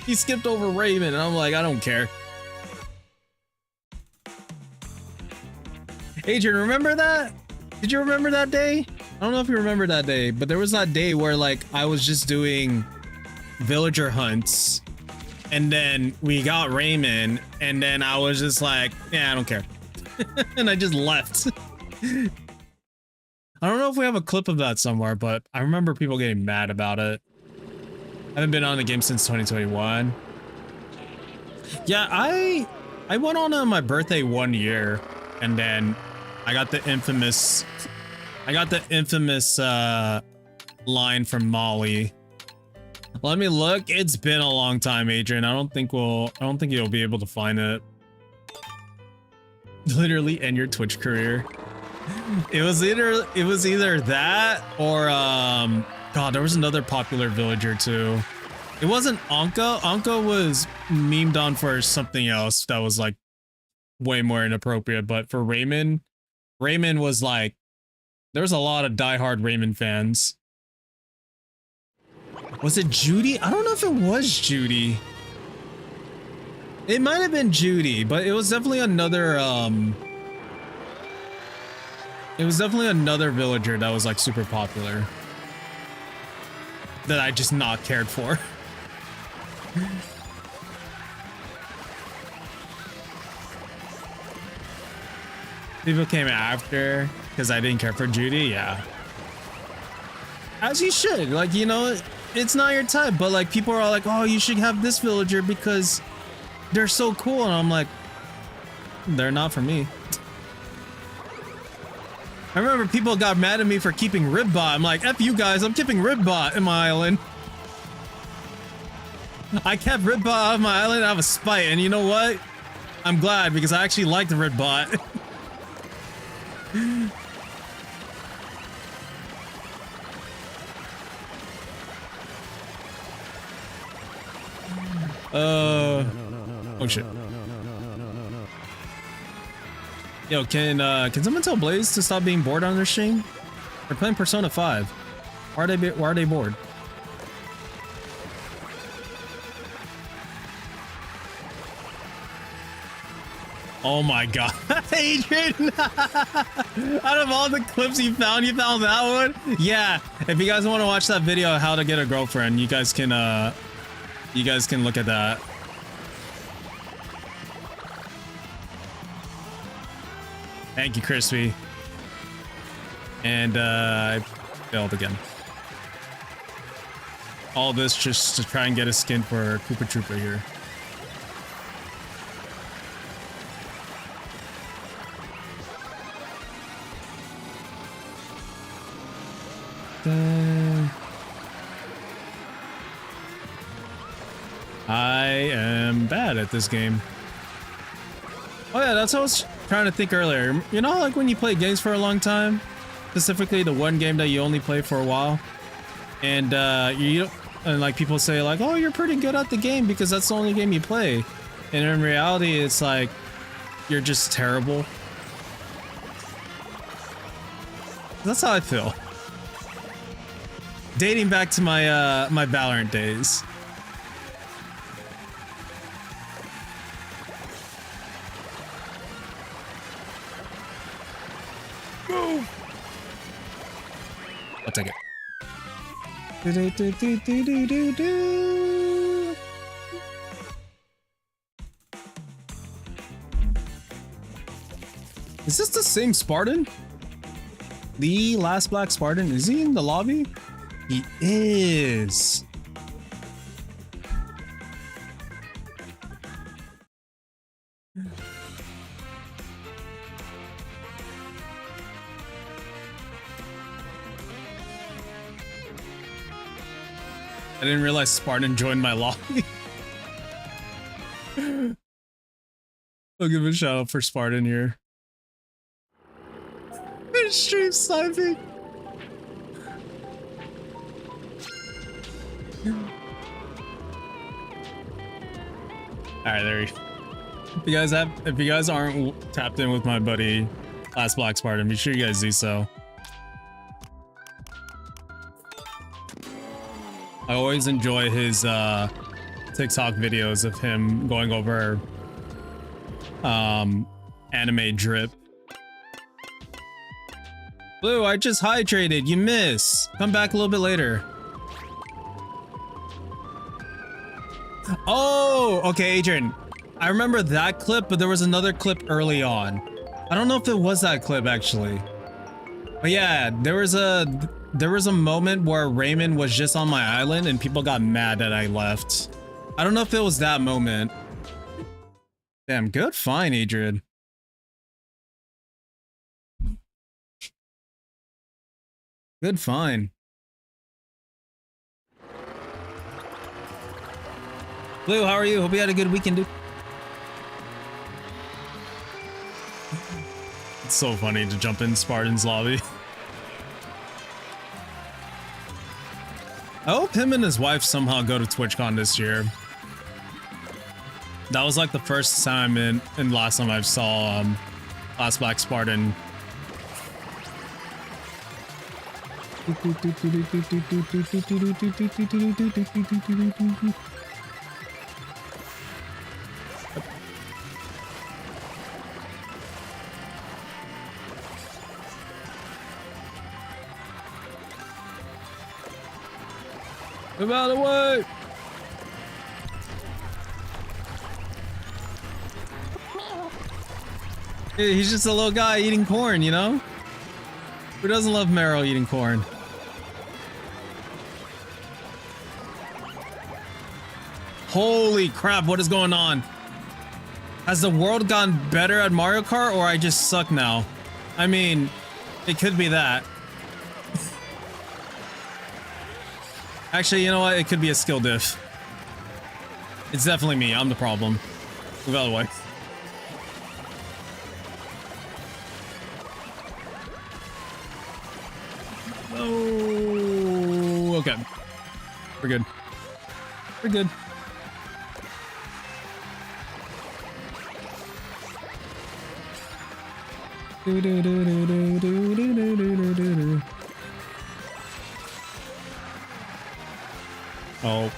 He skipped over Raymond, and I'm like, I don't care. Adrian, remember that? Did you remember that day? I don't know if you remember that day, but there was that day where like I was just doing villager hunts, and then we got Raymond, and then I was just like, yeah, I don't care. And I just left. I don't know if we have a clip of that somewhere, but I remember people getting mad about it. I haven't been on the game since 2021. Yeah, I went on my birthday 1 year, and then I got the infamous line from Molly. Let me look. It's been a long time, Adrian. I don't think you'll be able to find it. Literally end your Twitch career. It was either that or god, there was another popular villager too. It wasn't Anka. Anka was memed on for something else that was like way more inappropriate, but for Raymond was like, there was a lot of diehard Raymond fans. Was it Judy? I don't know if it was Judy. It might have been Judy, but it was definitely another villager that was like super popular that I just not cared for. People came after because I didn't care for Judy. Yeah. As you should. Like, you know, it's not your type, but like people are all like, oh, you should have this villager because they're so cool. And I'm like, they're not for me. I remember people got mad at me for keeping Ribbot. I'm like, F you guys, I'm keeping Ribbot in my island. I kept Ribbot out of my island out of spite, and you know what? I'm glad because I actually liked Ribbot. Oh shit. Yo, can someone tell Blaze to stop being bored on their stream? They're playing Persona 5. Why are they bored? Oh my god, Adrian! Out of all the clips you found that one? Yeah, if you guys want to watch that video, how to get a girlfriend, you guys can look at that. Thank you, Crispy. And I failed again. All this just to try and get a skin for Koopa Troopa here. I am bad at this game. Oh yeah, that's what I was trying to think earlier. You know, like when you play games for a long time, specifically the one game that you only play for a while, and like people say like, oh, you're pretty good at the game because that's the only game you play, and in reality, it's like you're just terrible. That's how I feel. Dating back to my my Valorant days. Move. I'll take it. Is this the same Spartan? The last Black Spartan? Is he in the lobby? He is. I didn't realize Spartan joined my lobby. I'll give a shout out for Spartan here. Stream sniping. Alright, there you go. If you guys aren't tapped in with my buddy Last Black Spartan, be sure you guys do so. I always enjoy his TikTok videos of him going over anime drip. Blue, I just hydrated. You miss. Come back a little bit later. Oh, okay, Adrian. I remember that clip, but there was another clip early on. I don't know if it was that clip actually. But yeah, there was a moment where Raymond was just on my island and people got mad that I left. I don't know if it was that moment. Damn, good find, Adrian. Good find. Blue, how are you? Hope you had a good weekend, dude. It's so funny to jump in Spartan's lobby. I hope him and his wife somehow go to TwitchCon this year. That was like the first time and last time I saw Last Black Spartan. Move out of the way! He's just a little guy eating corn, you know? Who doesn't love Marrow eating corn? Holy crap, what is going on? Has the world gotten better at Mario Kart, or I just suck now? I mean, it could be that. Actually, you know what? It could be a skill diff. It's definitely me. I'm the problem. Move out of the way. Oh, okay. We're good. We're good. Oh.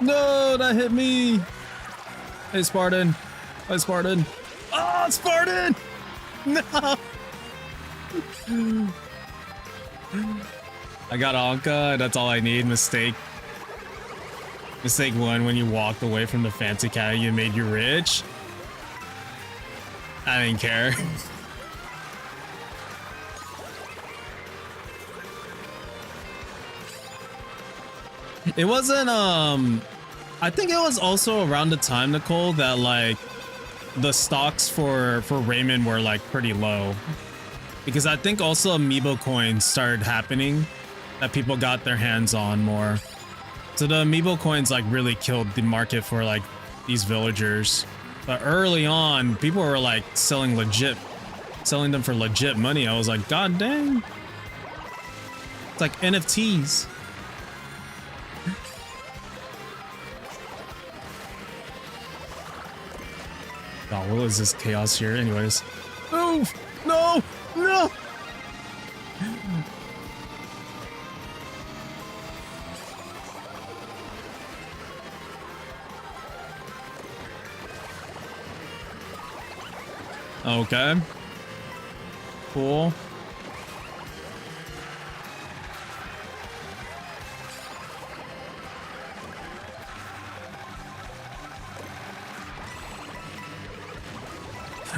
No, that hit me. Hey, Spartan. Hi, Spartan. Oh, Spartan! No! I got Anka, that's all I need. Mistake. Mistake one when you walked away from the fancy cat, you made you rich. I didn't care. It wasn't, I think it was also around the time, Nicole, that, like, the stocks for Raymond were, like, pretty low. Because I think also amiibo coins started happening that people got their hands on more. So the amiibo coins, like, really killed the market for, like, these villagers. But early on, people were, like, selling them for legit money. I was like, God dang. It's like NFTs. Oh, what is this chaos here? Anyways. Move! No! No! Okay. Cool.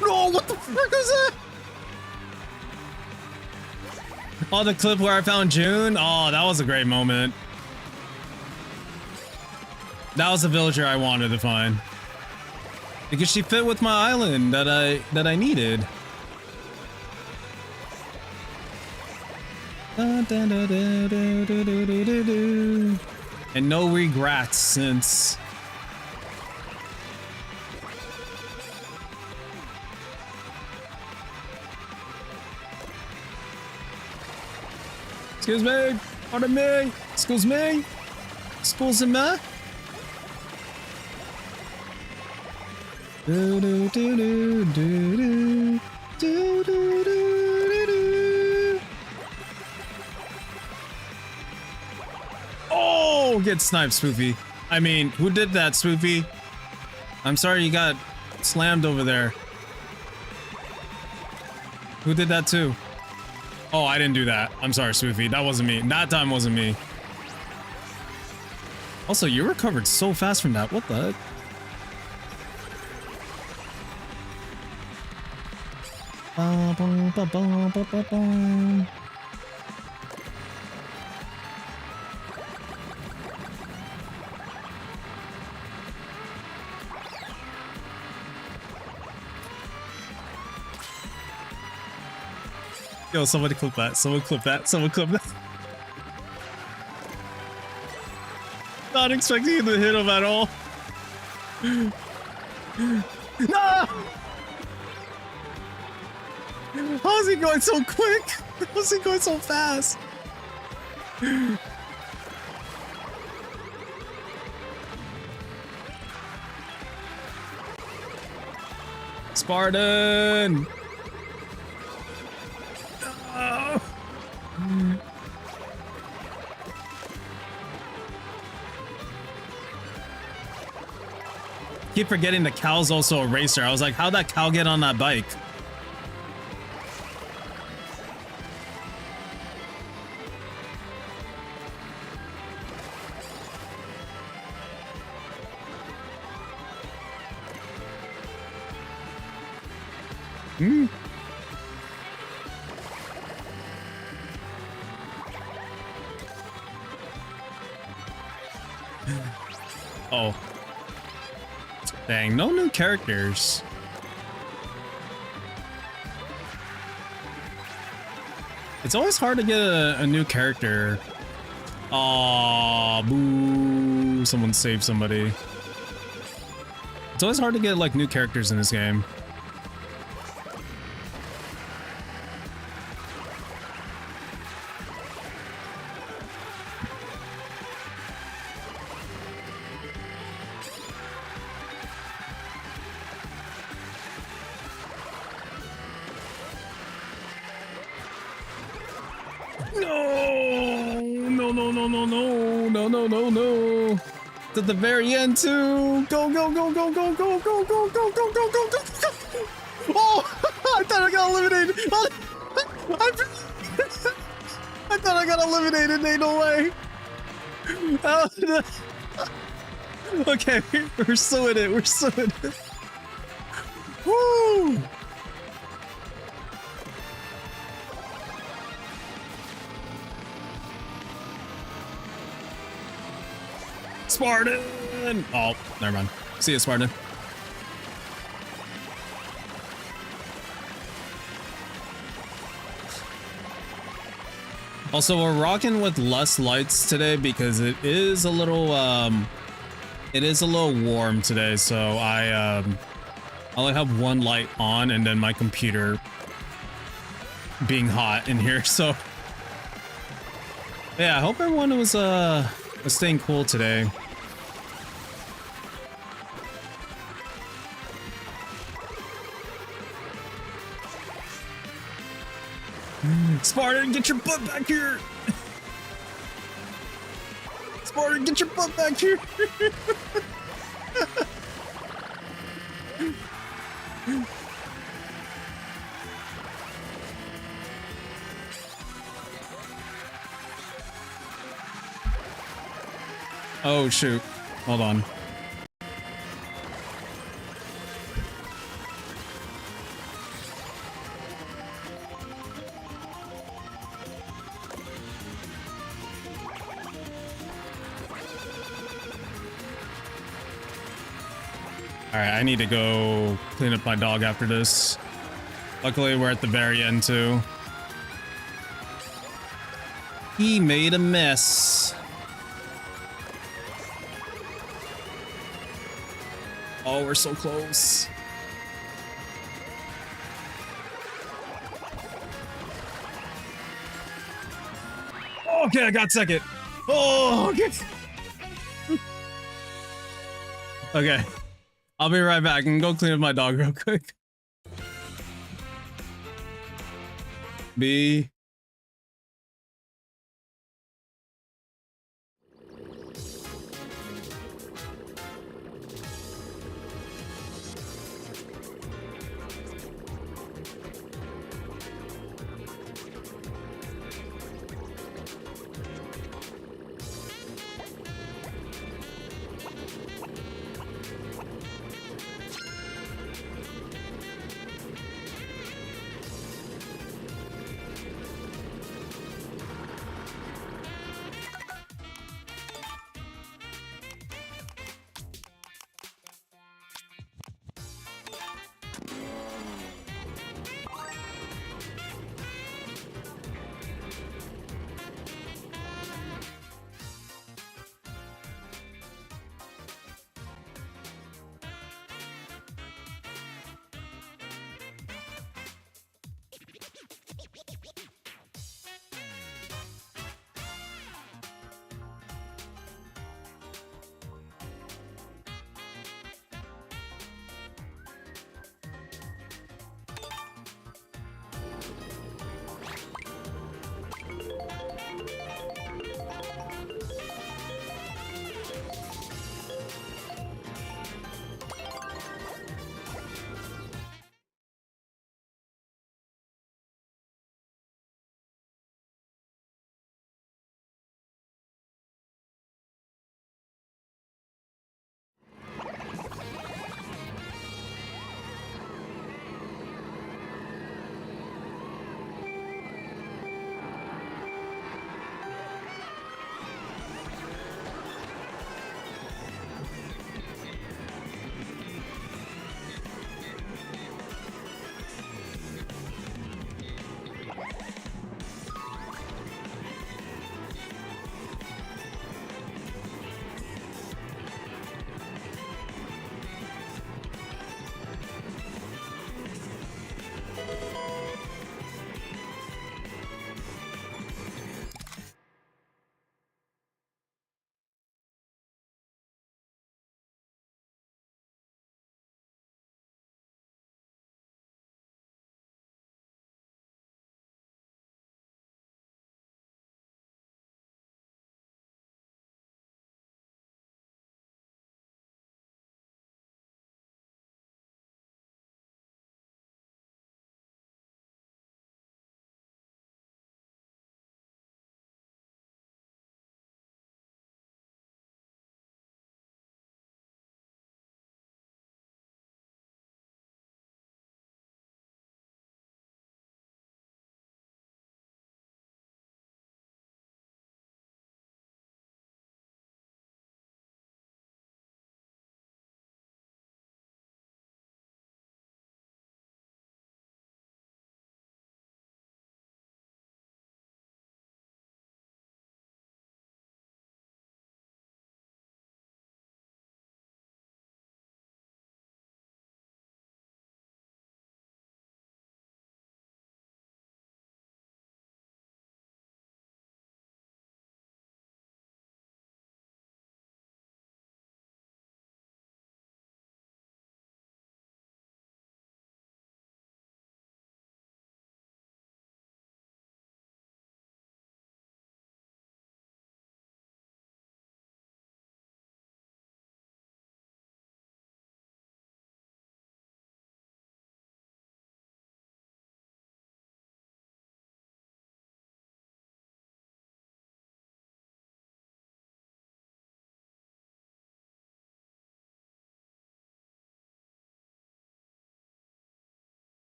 No, what the frick is that? Oh, the clip where I found June? Oh, that was a great moment. That was the villager I wanted to find. Because she fit with my island that I needed. And no regrets since. Excuse me, pardon me, excuse me, excuse me. Do do do do do do do do do. Oh, get sniped, Spoofy. I mean, who did that, Spoofy? I'm sorry you got slammed over there. Who did that too? Oh, I didn't do that. I'm sorry, Spoofy. That wasn't me. That time wasn't me. Also, you recovered so fast from that. What the heck? Yo, somebody clip that. Someone clip that. Someone clip that. Not expecting you to hit him at all. No! How is he going so quick? How is he going so fast? Spartan! No! Keep forgetting the cow's also a racer. I was like, how'd that cow get on that bike? Hmm. Dang, no new characters. It's always hard to get a new character. Aw, boo. Someone saved somebody. It's always hard to get like new characters in this game. No. To the very end too. Go. Oh, I thought I got eliminated. I thought I got eliminated. Ain't no way. Oh, no. Okay, we're still in it. Woo! Spartan! Oh, never mind. See you, Spartan. Also, we're rocking with less lights today because it is a little warm today, so I only have one light on and then my computer being hot in here, so yeah, I hope everyone was staying cool today. Spartan, get your butt back here! Spartan, get your butt back here! Oh shoot, hold on. Alright, I need to go clean up my dog after this. Luckily, we're at the very end, too. He made a mess. Oh, we're so close. Okay, I got second. Oh, okay. Okay. I'll be right back and go clean up my dog real quick. B.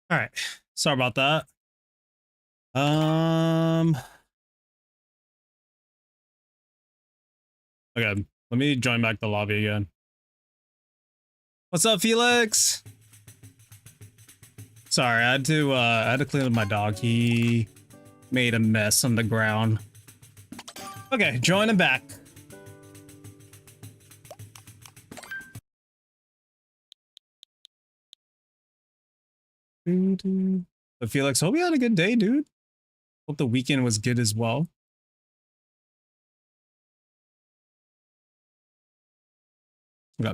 All right. Sorry about that. Okay. Let me join back the lobby again. What's up, Felix? Sorry, I had to clean up my dog. He made a mess on the ground. Okay, join him back. But Felix, hope you had a good day, dude. Hope the weekend was good as well. Okay.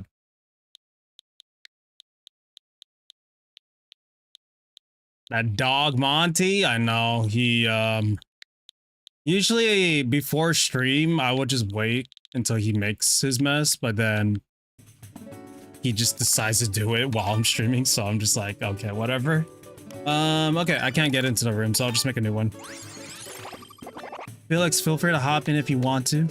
That dog Monty, I know he usually before stream I would just wait until he makes his mess, but then he just decides to do it while I'm streaming, so I'm just like, okay, whatever. Okay, I can't get into the room, so I'll just make a new one. Felix, feel free to hop in if you want to.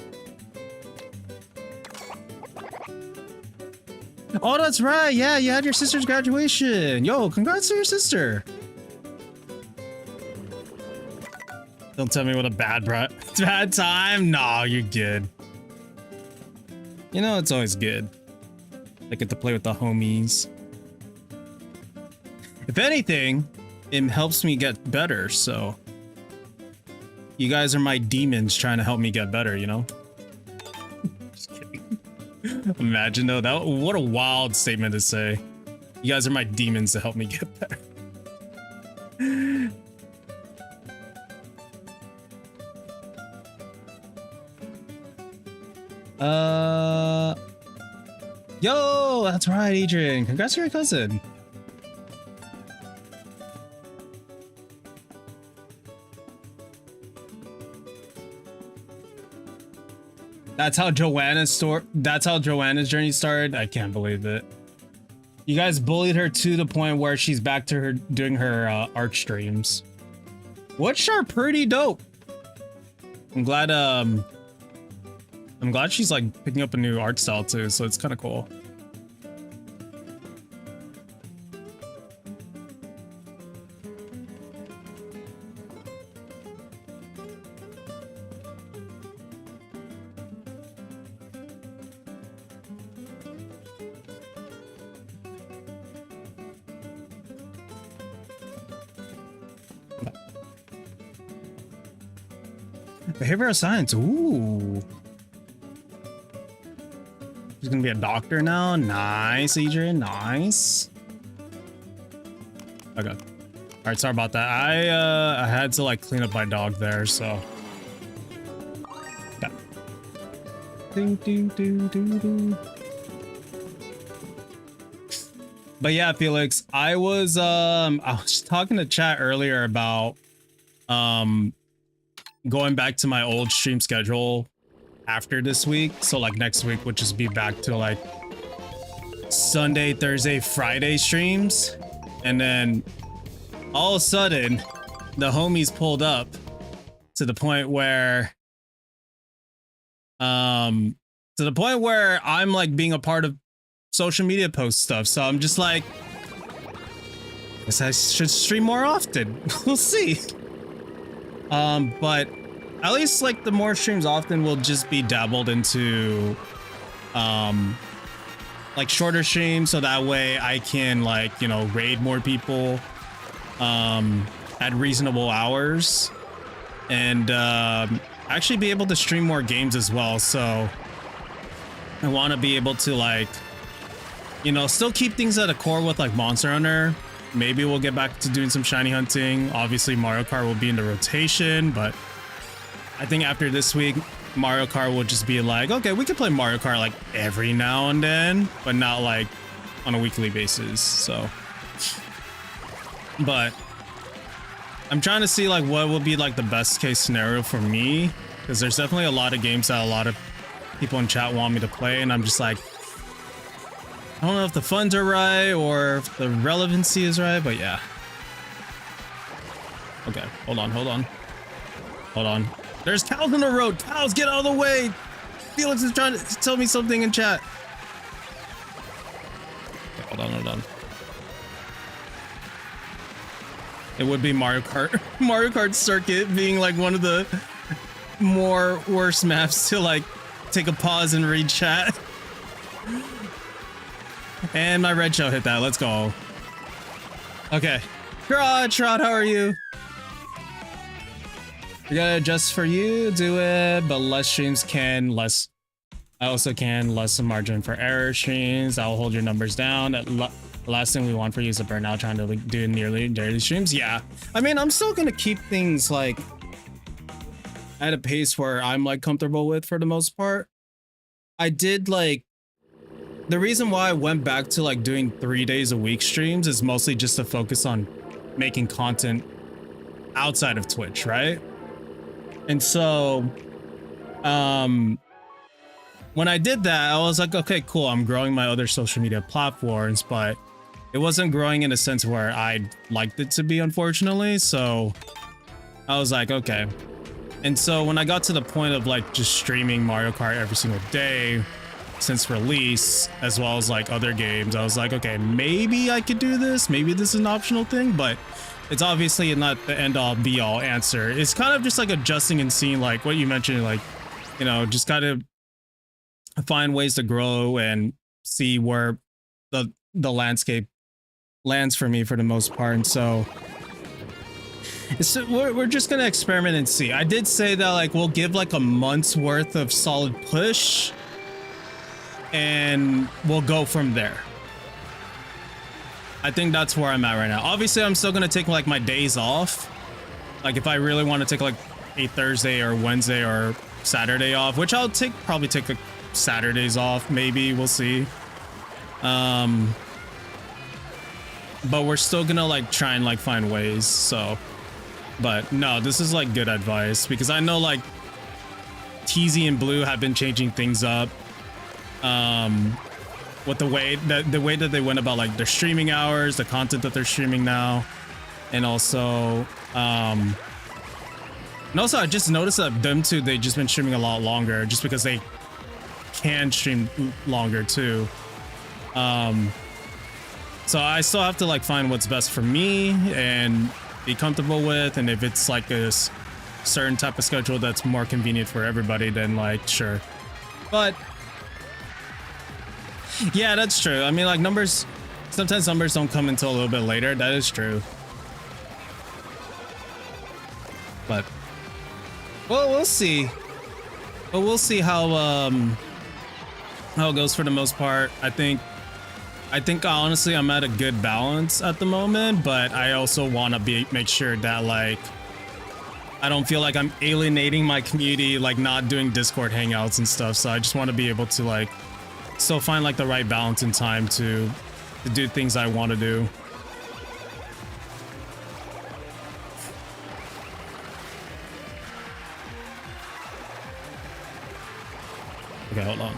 Oh, that's right. Yeah, you had your sister's graduation. Yo, congrats to your sister. Don't tell me what a bad time. No, you're good. You know, it's always good. I get to play with the homies. If anything, it helps me get better, so you guys are my demons trying to help me get better, you know? Just kidding. Imagine though, what a wild statement to say. You guys are my demons to help me get better. Yo, that's right, Adrian. Congrats to your cousin. That's how Joanna's journey started. I can't believe it. You guys bullied her to the point where she's back to her doing her art streams, which are pretty dope. I'm glad she's like picking up a new art style too, so it's kind of cool. Behavioral science. Ooh. She's gonna be a doctor now. Nice, Adrian. Nice. Okay. All right. Sorry about that. I had to like clean up my dog there, so. Yeah. But yeah, Felix, I was talking to chat earlier about going back to my old stream schedule after this week, so like next week would just be back to like Sunday, Thursday, Friday streams, and then all of a sudden the homies pulled up to the point where I'm like being a part of social media post stuff, so I'm just like, I guess I should stream more often. We'll see. But at least like the more streams often will just be dabbled into like shorter streams, so that way I can like, you know, raid more people at reasonable hours, and actually be able to stream more games as well. So I want to be able to like, you know, still keep things at a core with like Monster Hunter. Maybe we'll get back to doing some shiny hunting. Obviously Mario Kart will be in the rotation, but I think after this week, Mario Kart will just be like, okay, we can play Mario Kart like every now and then, but not like on a weekly basis. So, but I'm trying to see like what would be like the best case scenario for me, because there's definitely a lot of games that a lot of people in chat want me to play, and I'm just like, I don't know if the funds are right or if the relevancy is right, but yeah. Okay, hold on. There's cows on the road. Cows, get out of the way. Felix is trying to tell me something in chat. Okay, hold on. It would be Mario Kart. Mario Kart Circuit being like one of the more worst maps to like take a pause and read chat. And my red shell hit that. Let's go. Okay. Trot, how are you? We gotta adjust for you, do it, but less streams can, less. I also can less margin for error streams. I'll hold your numbers down. The last thing we want for you is a burnout trying to like, do nearly daily streams. Yeah. I mean, I'm still gonna keep things like at a pace where I'm like comfortable with for the most part. I did like, the reason why I went back to like doing 3 days a week streams is mostly just to focus on making content outside of Twitch, right? And so, when I did that, I was like, okay, cool. I'm growing my other social media platforms, but it wasn't growing in a sense where I liked it to be, unfortunately. So I was like, okay. And so when I got to the point of like just streaming Mario Kart every single day since release, as well as like other games, I was like, okay, maybe I could do this. Maybe this is an optional thing, but it's obviously not the end all be all answer. It's kind of just like adjusting and seeing like what you mentioned, like, you know, just kind of find ways to grow and see where the landscape lands for me for the most part. And so we're just gonna experiment and see. I did say that like we'll give like a month's worth of solid push and we'll go from there. I think that's where I'm at right now. Obviously, I'm still gonna take like my days off. Like if I really want to take like a Thursday or Wednesday or Saturday off, which I'll probably take like Saturdays off, maybe, we'll see. But we're still gonna like try and like find ways. So, but no, this is like good advice because I know like TZ and Blue have been changing things up. With the way that they went about like their streaming hours, the content that they're streaming now, and also I just noticed that them two, they've just been streaming a lot longer just because they can stream longer too. So I still have to like find what's best for me and be comfortable with, and if it's like a certain type of schedule that's more convenient for everybody, then like sure. But yeah, that's true. I mean, like sometimes numbers don't come until a little bit later. That is true. But well, we'll see. But we'll see how it goes for the most part. I think honestly I'm at a good balance at the moment, but I also want to make sure that like I don't feel like I'm alienating my community, like not doing Discord hangouts and stuff. So I just want to be able to like still find like the right balance in time to do things I want to do. Okay, hold on.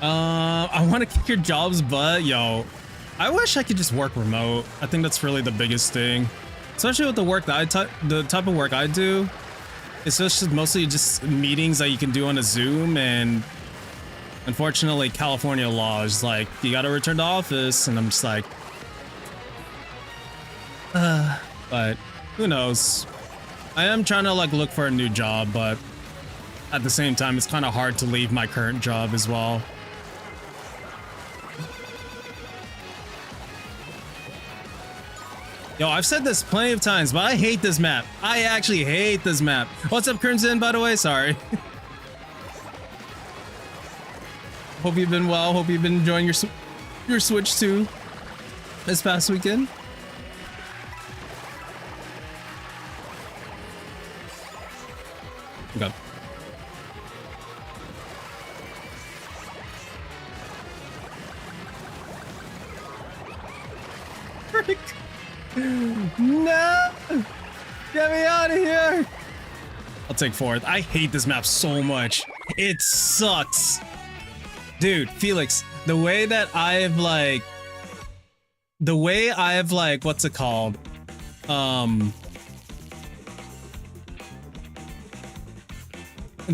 I want to kick your job's butt, yo. I wish I could just work remote. I think that's really the biggest thing, especially with the work that the type of work I do. It's just mostly just meetings that you can do on a Zoom, and unfortunately, California law is like you got to return to office, and I'm just like, but who knows? I am trying to like look for a new job, but at the same time, it's kind of hard to leave my current job as well. Yo, I've said this plenty of times, but I hate this map. I actually hate this map. What's up, Crimson, by the way? Sorry. Hope you've been well. Hope you've been enjoying your Switch 2 this past weekend. Okay. Frick. No! Get me out of here! I'll take fourth. I hate this map so much. It sucks. Dude, Felix, the way I've like, what's it called? The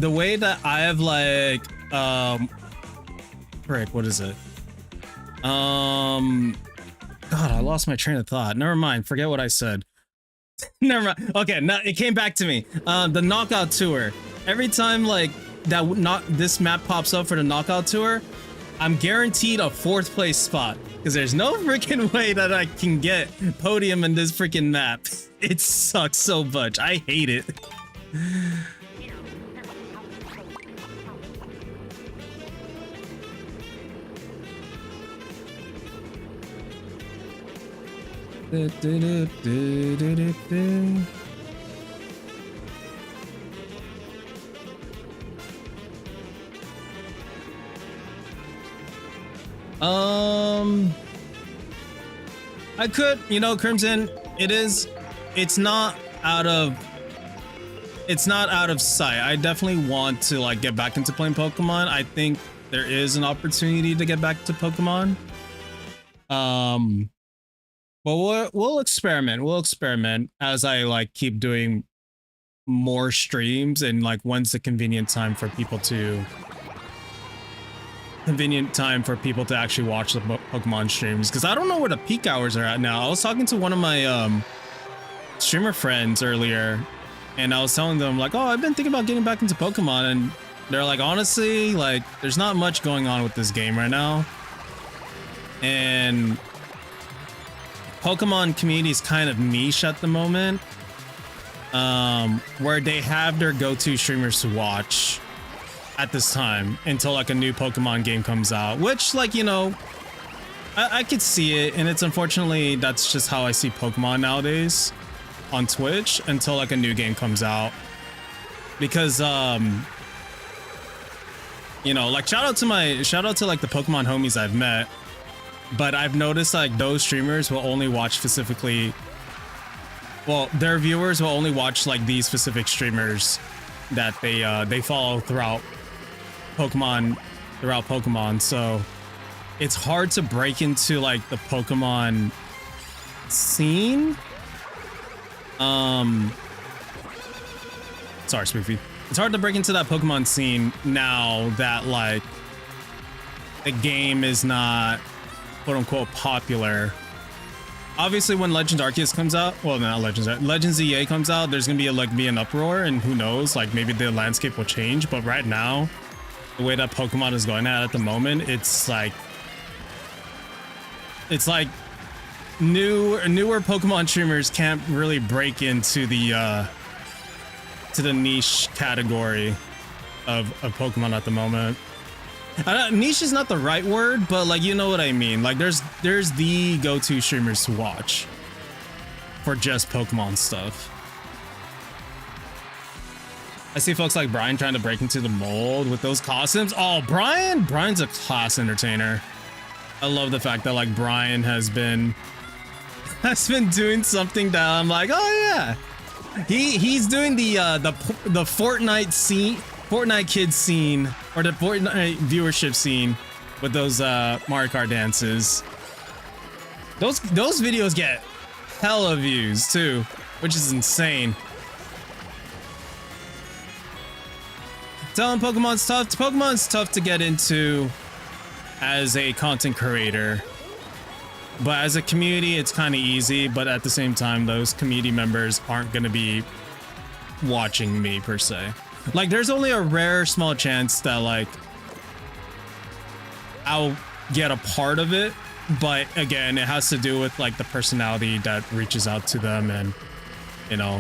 way that I have like, frick, what is it? God, I lost my train of thought. Never mind. Forget what I said. Never mind. Okay, now it came back to me. The knockout tour. Every time like this map pops up for the knockout tour, I'm guaranteed a 4th place spot because there's no freaking way that I can get podium in this freaking map. It sucks so much. I hate it. I could, you know, Crimson, it's not out of sight. I definitely want to like get back into playing Pokemon. I think there is an opportunity to get back to Pokemon. But we'll experiment. We'll experiment as I like keep doing more streams and like when's the convenient time for people to actually watch the Pokemon streams, because I don't know where the peak hours are at now. I was talking to one of my streamer friends earlier and I was telling them like, oh, I've been thinking about getting back into Pokemon, and they're like, honestly, like there's not much going on with this game right now, and Pokemon community is kind of niche at the moment, where they have their go-to streamers to watch at this time until like a new Pokemon game comes out, which, like, you know, I could see it, and it's unfortunately that's just how I see Pokemon nowadays on Twitch until like a new game comes out, because you know, like shout out to like the Pokemon homies I've met. But I've noticed like those streamers will only watch specifically, well, their viewers will only watch like these specific streamers that they follow throughout Pokemon. So it's hard to break into like the Pokemon scene. Sorry, Spoofy. It's hard to break into that Pokemon scene now that like the game is not quote unquote popular. Obviously when Legends Arceus comes out, well, not Legends EA comes out, there's gonna be an uproar, and who knows, like maybe the landscape will change. But right now, the way that Pokemon is going at the moment, it's like newer Pokemon streamers can't really break into the niche category of Pokemon at the moment. Niche is not the right word, but like, you know what I mean. Like there's the go-to streamers to watch for just Pokemon stuff. I see folks like Brian trying to break into the mold with those costumes. Oh, Brian's a class entertainer. I love the fact that like Brian has been doing something that I'm like, oh yeah. He's doing the Fortnite scene, Fortnite kids scene, or the Fortnite viewership scene with those Mario Kart dances. Those videos get hella views too, which is insane. Telling Pokemon's tough. Pokemon's tough to get into as a content creator, but as a community, it's kind of easy. But at the same time, those community members aren't going to be watching me per se. Like, there's only a rare small chance that like I'll get a part of it, but again, it has to do with like the personality that reaches out to them, and you know,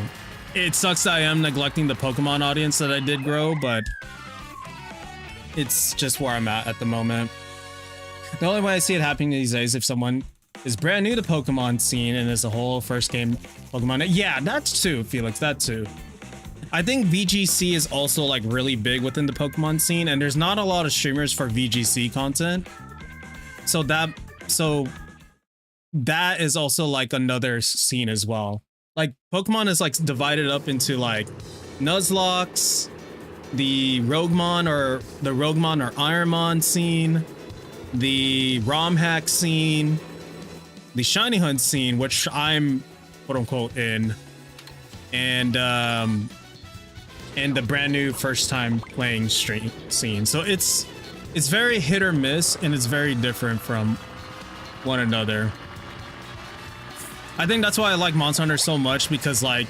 it sucks that I am neglecting the Pokemon audience that I did grow, but it's just where I'm at the moment. The only way I see it happening these days if someone is brand new to Pokemon scene and is a whole first game Pokemon. Yeah, that's too, Felix, that too. I think VGC is also like really big within the Pokemon scene, and there's not a lot of streamers for VGC content. So that is also like another scene as well. Like Pokemon is like divided up into like Nuzlocke, the Roguemon or Ironmon scene, the ROM hack scene, the Shiny Hunt scene, which I'm quote unquote in, and the brand new first time playing stream scene. So it's very hit or miss, and it's very different from one another. I think that's why I like Monster Hunter so much, because like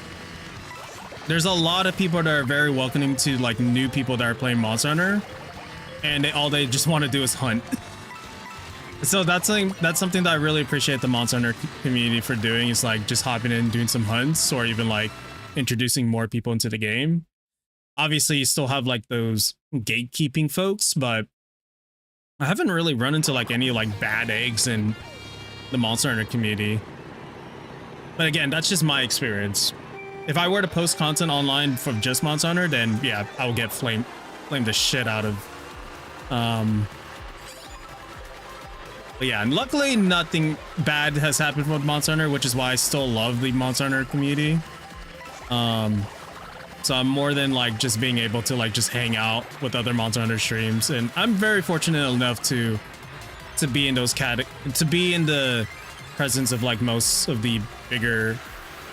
there's a lot of people that are very welcoming to like new people that are playing Monster Hunter, and all they just want to do is hunt. So that's something that I really appreciate the Monster Hunter community for doing, is like just hopping in and doing some hunts, or even like introducing more people into the game. Obviously you still have like those gatekeeping folks, but I haven't really run into like any like bad eggs in the Monster Hunter community. But again, that's just my experience. If I were to post content online from just Monster Hunter, then yeah, I will get flamed the shit out of. But yeah, and luckily nothing bad has happened with Monster Hunter, which is why I still love the Monster Hunter community. So I'm more than like just being able to like just hang out with other Monster Hunter streams, and I'm very fortunate enough to be in those to be in the presence of like most of the bigger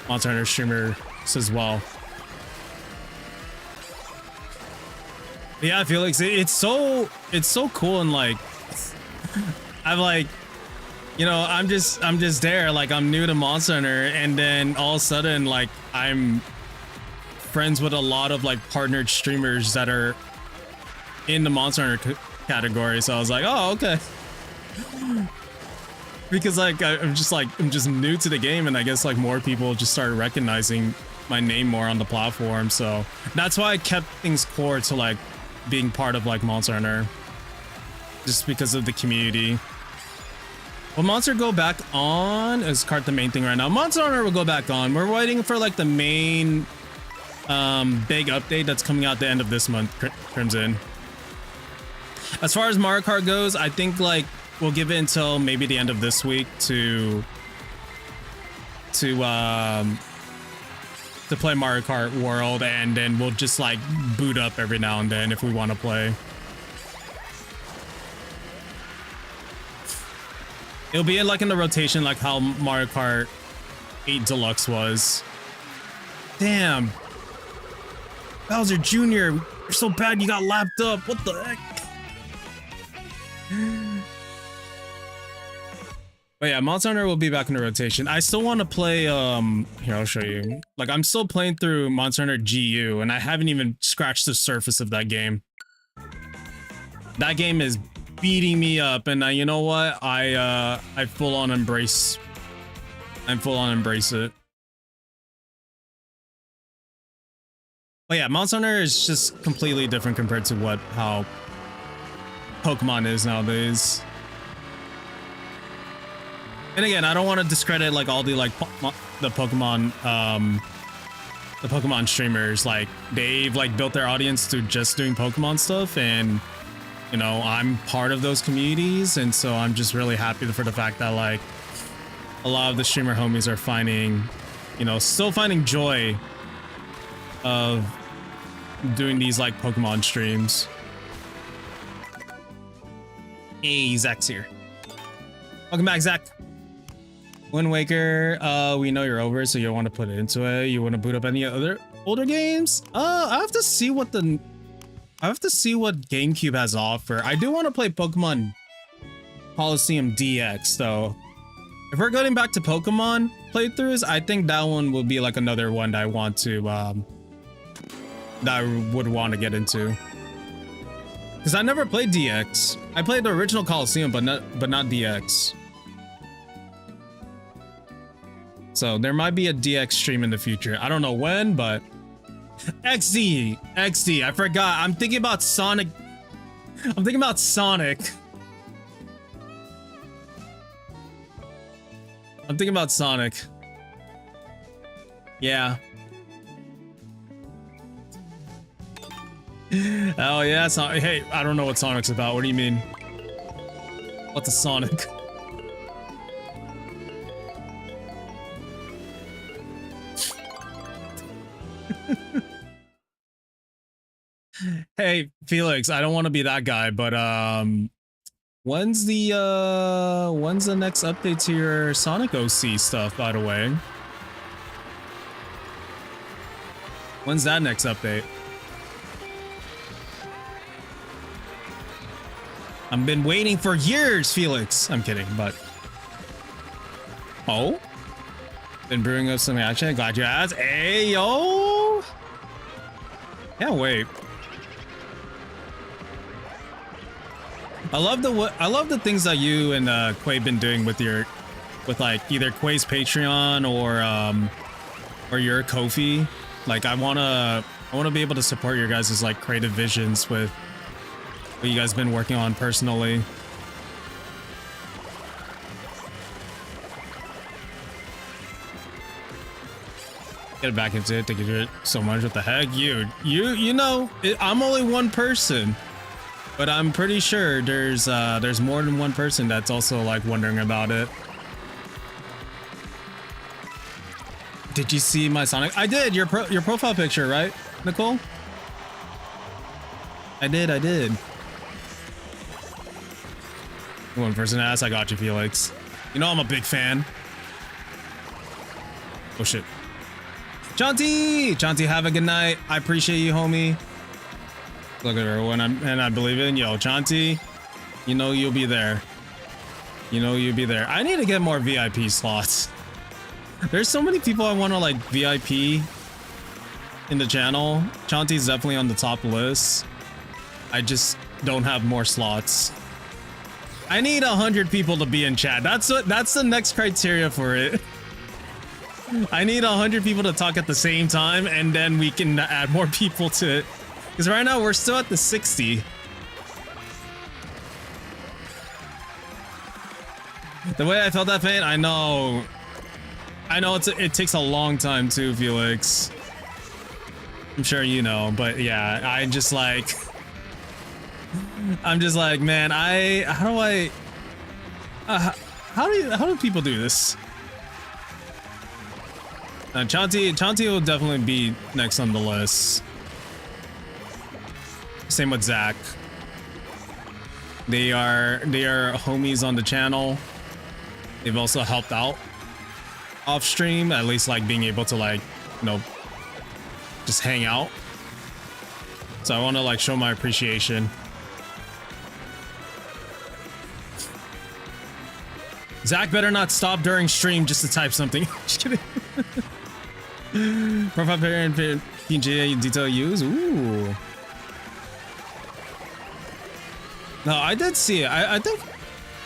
Monster Hunter streamers as well. But yeah, I feel like it's so cool, and like I'm like, you know, I'm just there, like I'm new to Monster Hunter, and then all of a sudden like I'm friends with a lot of like partnered streamers that are in the Monster Hunter category. So I was like, oh, okay. Because like I'm just new to the game, and I guess like more people just started recognizing my name more on the platform. So that's why I kept things core to like being part of like Monster Hunter, just because of the community. Will Monster go back on? Is Kart the main thing right now? Monster Hunter will go back on. We're waiting for like the main big update that's coming out the end of this month, Crimson. As far as Mario Kart goes, I think like we'll give it until maybe the end of this week to play Mario Kart World, and then we'll just like boot up every now and then if we want to play. It'll be like in the rotation, like how Mario Kart 8 Deluxe was. Damn. Bowser Jr., you're so bad you got lapped up. What the heck? But yeah, Monster Hunter will be back in the rotation. I still want to play, here, I'll show you. Like, I'm still playing through Monster Hunter GU, and I haven't even scratched the surface of that game. That game is beating me up, and you know what? I full on embrace it. But yeah, Monster Hunter is just completely different compared to how Pokemon is nowadays. And again, I don't want to discredit like all the like the Pokemon streamers. Like they've like built their audience to just doing Pokemon stuff, and you know, I'm part of those communities, and so I'm just really happy for the fact that like a lot of the streamer homies are finding, you know, still finding joy of doing these like Pokemon streams. Hey, Zach's here. Welcome back, Zach. Wind Waker, we know you're over it, so you don't want to put it into it. You want to boot up any other older games? I have to see what GameCube has to offer. I do want to play Pokemon Coliseum DX though. If we're going back to Pokemon playthroughs, I think that one will be like another one that I want to that I would want to get into. Because I never played DX. I played the original Coliseum, but not DX. So there might be a DX stream in the future. I don't know when, but XD, I forgot. I'm thinking about Sonic. I'm thinking about Sonic. I'm thinking about Sonic. Yeah. Oh yeah, Sonic. Hey, I don't know what Sonic's about. What do you mean? What's a Sonic? Hey, Felix, I don't want to be that guy, but when's the next update to your Sonic OC stuff, by the way? When's that next update? I've been waiting for years, Felix. I'm kidding, but... Oh? Been brewing up some action. Glad you asked. Hey, yo. Can't wait. I love the things that you and Quay been doing with like either Quay's Patreon or your Ko-fi. Like I wanna be able to support your guys' like creative visions with what you guys been working on personally. Get back into it. Thank you so much. What the heck, you know, I'm only one person, but I'm pretty sure there's more than one person that's also like wondering about it. Did you see my Sonic? I did. Your profile picture, right, Nicole? I did. One person asked. I got you, Felix. You know I'm a big fan. Oh shit. Chanti, have a good night. I appreciate you, homie. Look at her and I believe in yo, Chanti. You know you'll be there. You know you'll be there. I need to get more VIP slots. There's so many people I want to like VIP in the channel. Chanti's definitely on the top list. I just don't have more slots. I need 100 people to be in chat. That's the next criteria for it. I need 100 people to talk at the same time, and then we can add more people to it. Because right now we're still at the 60. The way I felt that pain, I know it takes a long time too, Felix. I'm sure you know, but yeah, I'm just like, man, how do people do this? Chanti will definitely be next on the list. Same with Zach. They are homies on the channel. They've also helped out off stream, at least like being able to like, you know, just hang out. So I want to like show my appreciation. Zach better not stop during stream just to type something. Just kidding. Profile parent PJ detail use. Ooh. No, I did see it. I think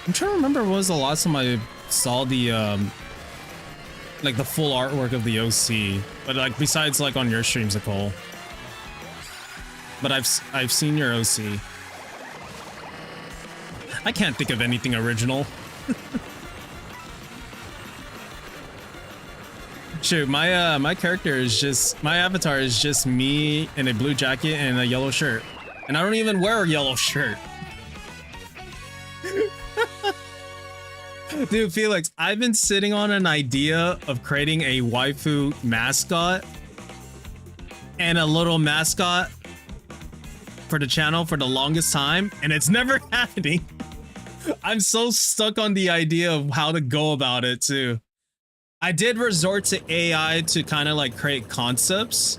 I'm trying to remember when was the last time I saw the like the full artwork of the OC. But like besides like on your streams, Nicole. But I've seen your OC. I can't think of anything original. Shoot, my character is just, my avatar is just me in a blue jacket and a yellow shirt. And I don't even wear a yellow shirt. Dude, Felix, I've been sitting on an idea of creating a waifu mascot and a little mascot for the channel for the longest time, and it's never happening. I'm so stuck on the idea of how to go about it too. I did resort to AI to kind of like create concepts,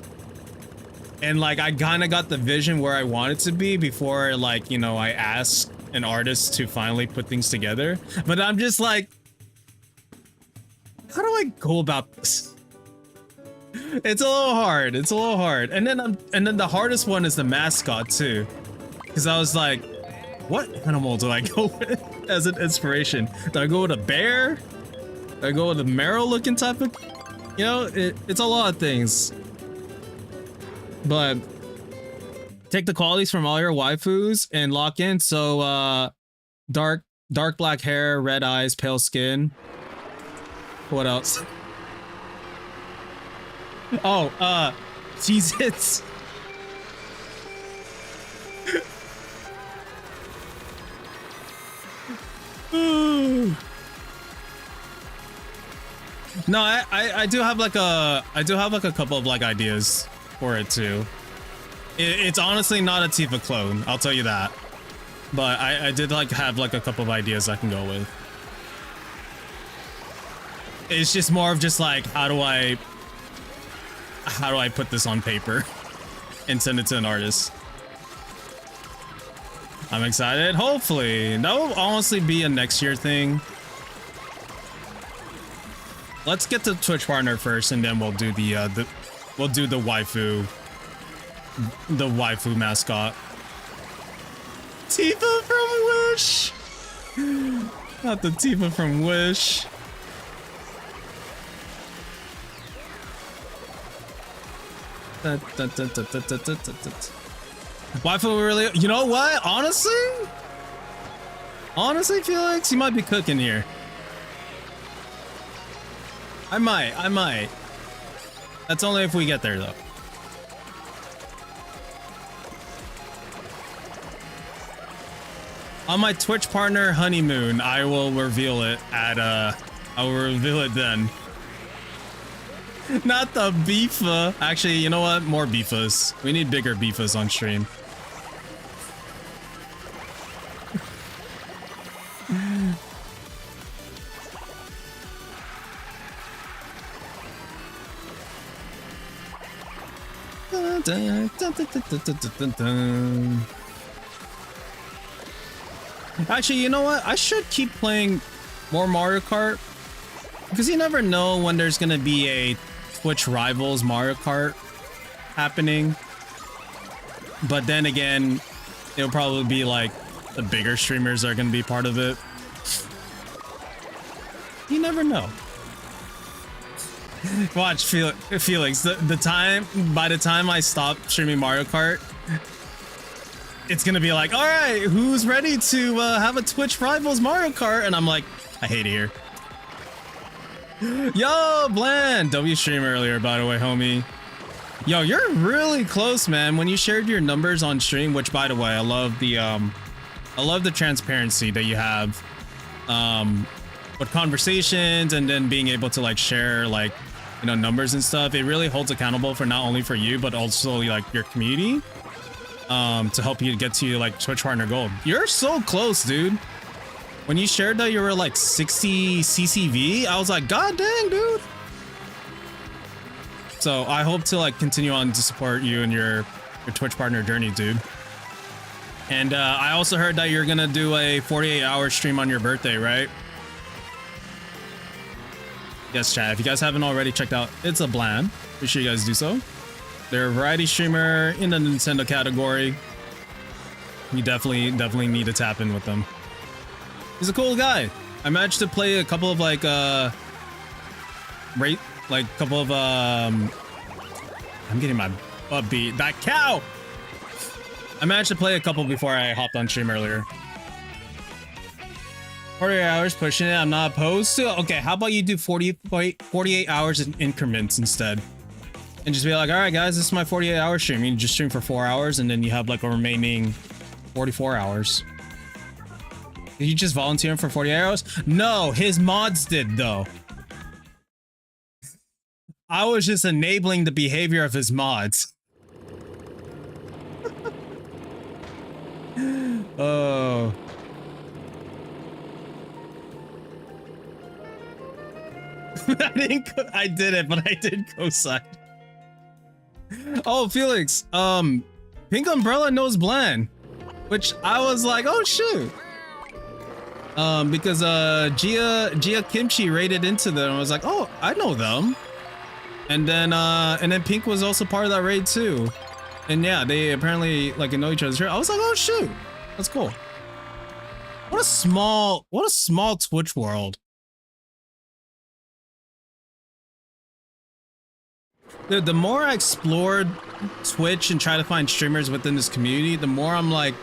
and like I kind of got the vision where I want it to be before, like, you know, I asked an artist to finally put things together. But I'm just like, how do I go about this? It's a little hard. It's a little hard. And then the hardest one is the mascot too, because I was like, what animal do I go with as an inspiration? Do I go with a bear? Do I go with a marrow looking type of, you know, it's a lot of things. But take the qualities from all your waifus and lock in. So dark black hair, red eyes, pale skin. What else? Oh, Cheez-Its. No, I do have like a couple of like ideas for it too. It's honestly not a Tifa clone, I'll tell you that. But I did like have like a couple of ideas I can go with. It's just more of just like, how do I put this on paper and send it to an artist? I'm excited. Hopefully. That will honestly be a next year thing. let's get the Twitch partner first, and then we'll do the waifu, the waifu mascot. Tifa from Wish, not the Tifa from Wish. Waifu really? You know what? Honestly, Felix, you might be cooking here. I might. That's only if we get there, though. On my Twitch partner honeymoon, I will reveal it at I will reveal it then. Not the beefa. Actually, you know what? More beefas. We need bigger beefas on stream. Actually, you know what? I should keep playing more Mario Kart, because you never know when there's gonna be a Twitch Rivals Mario Kart happening. But then again, it'll probably be like the bigger streamers are gonna be part of it. You never know. Watch, Felix, by the time I stop streaming Mario Kart, it's gonna be like, all right, who's ready to have a Twitch Rivals Mario Kart? And I'm like, I hate it here. Yo, Bland, W stream earlier, by the way, homie. Yo, you're really close, man. When you shared your numbers on stream, which, by the way, I love the transparency that you have with conversations, and then being able to like share like, you know, numbers and stuff. It really holds accountable for not only for you, but also like your community, to help you get to like Twitch partner gold. You're so close, dude. When you shared that you were like 60 CCV, I was like, God dang, dude. So I hope to like continue on to support you in your Twitch partner journey, dude. And I also heard that you're gonna do a 48-hour stream on your birthday, right? Yes, chat. If you guys haven't already checked out It's a Bland, be sure you guys do so. They're a variety streamer in the Nintendo category. You definitely need to tap in with them. He's a cool guy. I managed to play a couple of like I'm getting my butt beat. That cow! I managed to play a couple before I hopped on stream earlier. 48 hours pushing it, I'm not opposed to. Okay, how about you do 48 hours in increments instead? And just be like, all right, guys, this is my 48-hour stream. You just stream for 4 hours, and then you have like a remaining 44 hours. Did you just volunteer him for 48 hours? No, his mods did, though. I was just enabling the behavior of his mods. Oh. I did it, but I did co-sign. Oh, Felix, Pink Umbrella knows Bland, which I was like, oh shoot. Because Gia Kimchi raided into them. I was like, oh, I know them. And then Pink was also part of that raid too. And yeah, they apparently like know each other's. I was like, oh shoot, that's cool. What a small Twitch world. Dude, the more I explored Twitch and try to find streamers within this community, the more I'm like,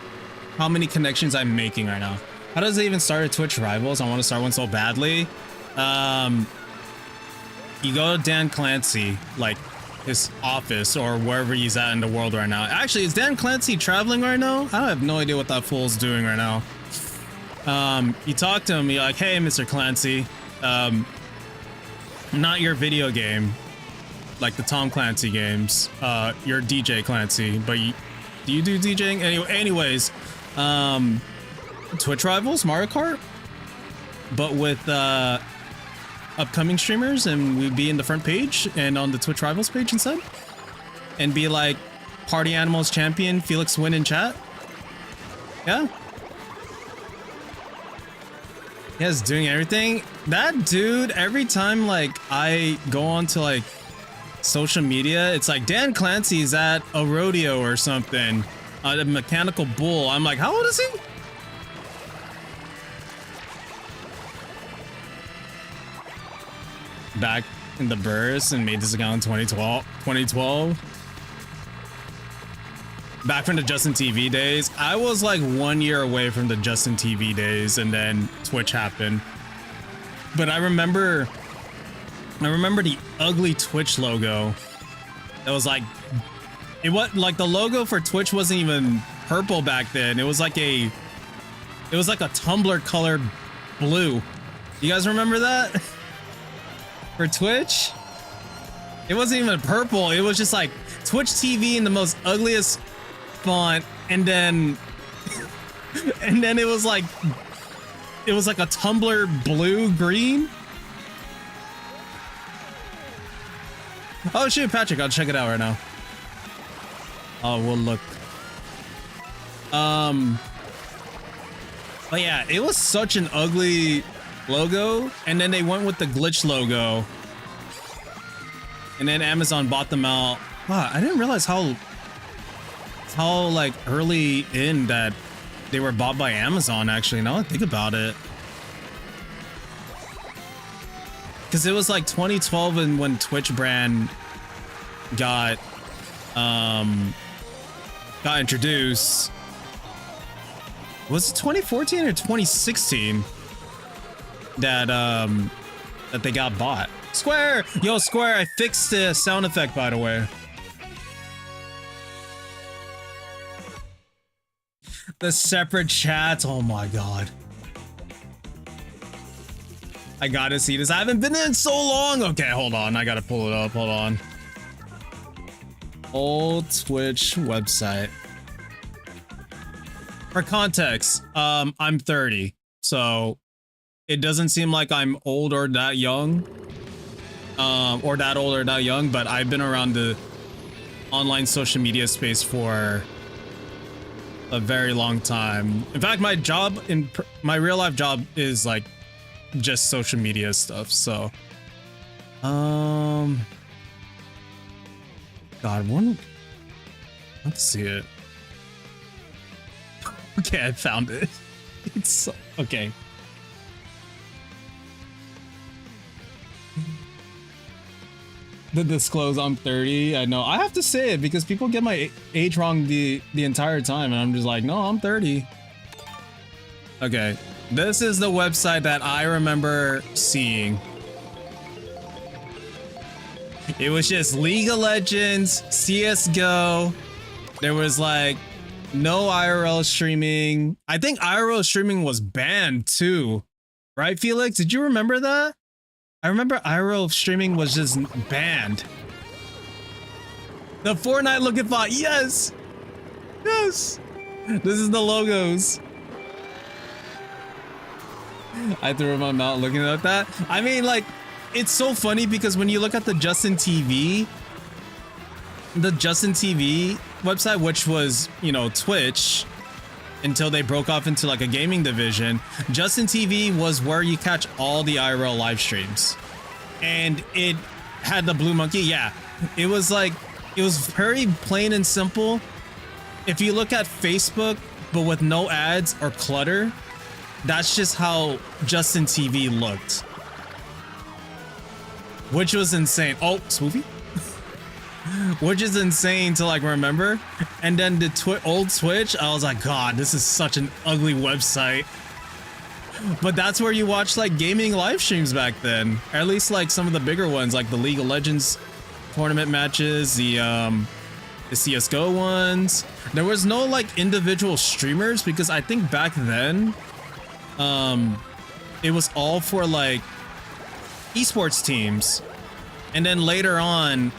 how many connections I'm making right now. How does it even start a Twitch Rivals? I want to start one so badly. You go to Dan Clancy, like his office or wherever he's at in the world right now. Actually, is Dan Clancy traveling right now? I have no idea what that fool's doing right now. You talk to him, you're like, hey, Mr. Clancy, not your video game, like the Tom Clancy games. You're DJ Clancy, but do you do DJing? Anyways, Twitch Rivals, Mario Kart, but with upcoming streamers, and we'd be in the front page and on the Twitch Rivals page instead, and be like Party Animals champion Felix win in chat. Yeah. He is doing everything. That dude, every time like I go on to like social media, it's like Dan Clancy's at a rodeo or something, a mechanical bull. I'm like, how old is he? Back in the burst and made this account in 2012. Back from the Justin TV days. I was like 1 year away from the Justin TV days, and then Twitch happened. But I remember the ugly Twitch logo. That was like, it was like the logo for Twitch wasn't even purple back then. It was like a Tumblr colored blue. You guys remember that? For Twitch? It wasn't even purple. It was just like Twitch TV in the most ugliest font, and then it was like a Tumblr blue green. Oh shoot, Patrick, I'll check it out right now. Oh, we'll look. But yeah, it was such an ugly logo, and then they went with the glitch logo, and then Amazon bought them out. Wow, I didn't realize how like early in that they were bought by Amazon, actually, now I think about it. Because it was like 2012 and when Twitch brand got introduced. Was it 2014 or 2016 that that they got bought? Square! Yo, Square, I fixed the sound effect, by the way. The separate chats, oh my god. I gotta see this. I haven't been in so long. Okay, hold on. I gotta pull it up. Hold on. Old Twitch website. For context, I'm 30, so it doesn't seem like I'm old or that young, or that old or that young, but I've been around the online social media space for a very long time. In fact, my job my real life job is like just social media stuff. So, God, let's see it. Okay, I found it. It's so, okay. The disclose I'm 30. I know I have to say it because people get my age wrong the entire time, and I'm just like, no, I'm 30. Okay, this is the website that I remember seeing. It was just League of Legends, CS:GO. There was like no IRL streaming. I think IRL streaming was banned too, right, Felix? Did you remember that? I remember IRL streaming was just banned. The Fortnite looking font, yes! Yes! This is the logos. I threw my mouth looking at that. I mean, like, it's so funny because when you look at the Justin TV website, which was, you know, Twitch, until they broke off into like a gaming division, Justin TV was where you catch all the IRL live streams. And it had the blue monkey. Yeah, it was like, it was very plain and simple. If you look at Facebook, but with no ads or clutter, that's just how Justin TV looked. Which was insane. Oh, Swoopy? Which is insane to like remember. And then the old Twitch, I was like, God, this is such an ugly website. But that's where you watch like gaming live streams back then. Or at least like some of the bigger ones, like the League of Legends tournament matches, the CS:GO ones. There was no like individual streamers because I think back then, it was all for like esports teams. And then later on,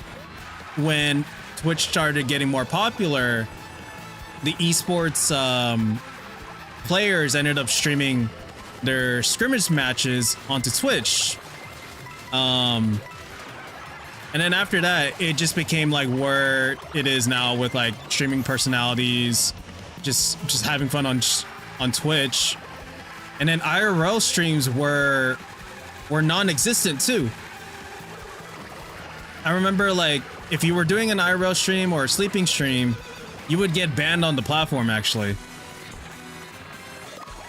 when Twitch started getting more popular, the esports players ended up streaming their scrimmage matches onto Twitch. And then after that, it just became like where it is now with like streaming personalities, just having fun on Twitch. And then IRL streams were non-existent too. I remember, like, if you were doing an IRL stream or a sleeping stream, you would get banned on the platform, actually.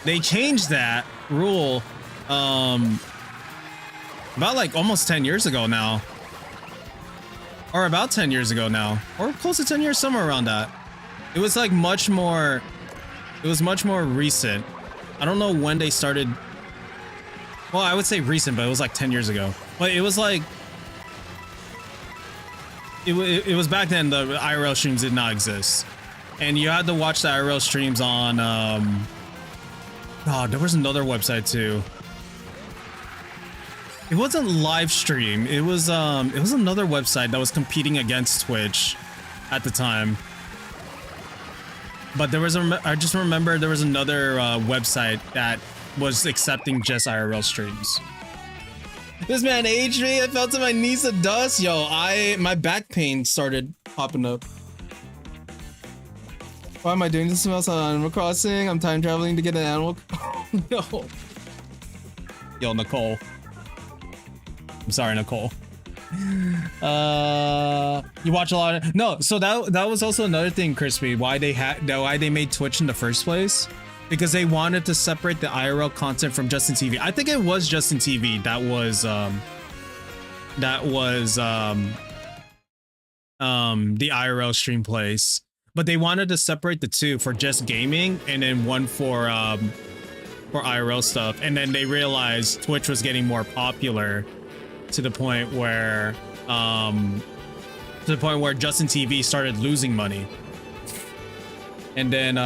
They changed that rule about like almost 10 years ago now. Or about 10 years ago now. Or close to 10 years, somewhere around that. It was like much more recent. I don't know when they started. Well, I would say recent, but it was like 10 years ago. But it was like, it was back then the IRL streams did not exist. And you had to watch the IRL streams on, oh, there was another website too. It wasn't live stream. It was another website that was competing against Twitch at the time. But there was I just remember there was another website that was accepting just IRL streams. This man aged me. I fell to my knees of dust. Yo, my back pain started popping up. Why am I doing this else on Animal Crossing? I'm time traveling to get an animal. No. Yo, Nicole. I'm sorry, Nicole. You watch a lot of so that was also another thing, Crispy, why they made Twitch in the first place, because they wanted to separate the IRL content from Justin TV. I think it was Justin TV that was the IRL stream place, but they wanted to separate the two for just gaming and then one for IRL stuff. And then they realized Twitch was getting more popular to the point where Justin TV started losing money. And then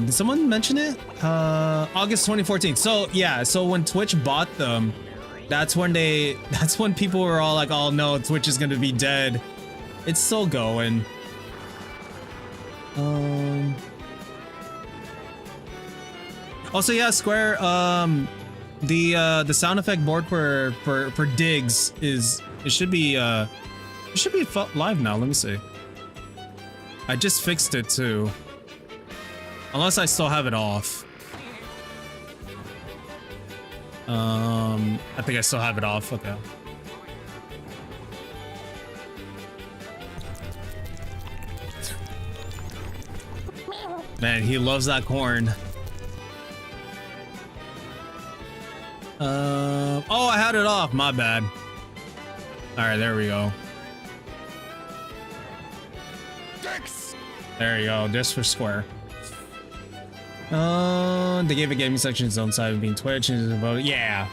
did someone mention it? August 2014. So yeah, so when Twitch bought them, that's when people were all like, oh no, Twitch is gonna be dead. It's still going. Also, yeah, Square, the sound effect board for digs should be live now. Let me see. I just fixed it too. Unless I still have it off. I think I still have it off. Okay. Man, he loves that corn. Oh, I had it off. My bad. All right, there we go. There you go. Just for Square. They gave a gaming section its own side of being Twitch and about yeah.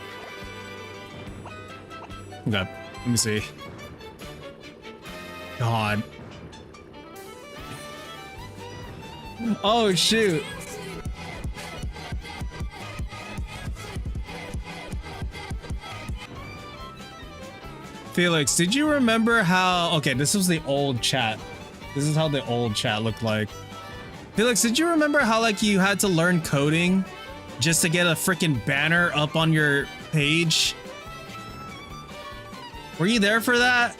Okay, let me see. God. Oh shoot. Felix, did you remember how... Okay, this was the old chat. This is how the old chat looked like. Felix, did you remember how, like, you had to learn coding just to get a freaking banner up on your page? Were you there for that?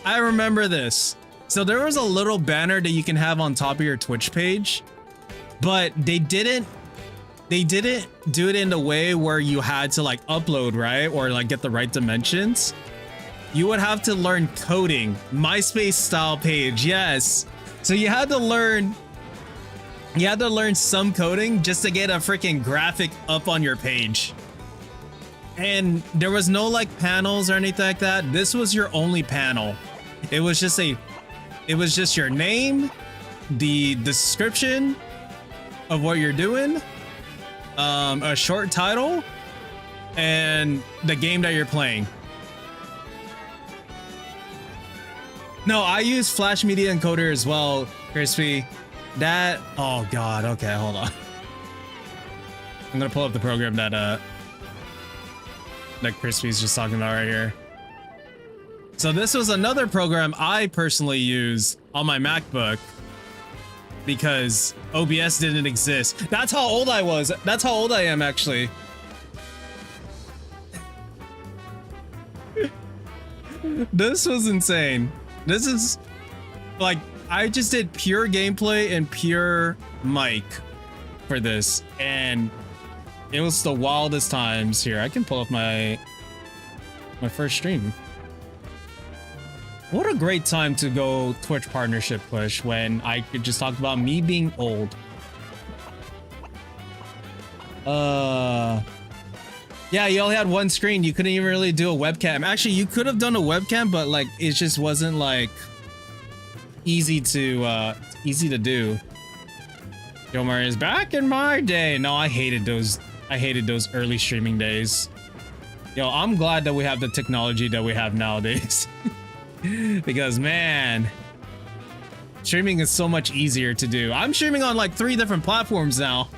I remember this. So there was a little banner that you can have on top of your Twitch page, but they didn't do it in the way where you had to, like, upload, right? Or, like, get the right dimensions. You would have to learn coding, MySpace style page, yes. So you had to learn some coding just to get a freaking graphic up on your page. And there was no like panels or anything like that. This was your only panel. It was just your name, the description of what you're doing, a short title, and the game that you're playing. No, I use Flash Media Encoder as well, Crispy. That, oh god, okay, hold on. I'm gonna pull up the program that Crispy's just talking about right here. So this was another program I personally use on my MacBook because OBS didn't exist. That's how old I was. That's how old I am, actually. This was insane. This is like, I just did pure gameplay and pure mic for this, and It was the wildest times. Here, I can pull up my first stream. What a great time to go Twitch partnership push when I could just talk about me being old. Yeah, you only had one screen. You couldn't even really do a webcam. Actually, you could have done a webcam, but like it just wasn't like easy to do. Joemar is back in my day. No, I hated those early streaming days. Yo, I'm glad that we have the technology that we have nowadays. Because man, streaming is so much easier to do. I'm streaming on like 3 different platforms now.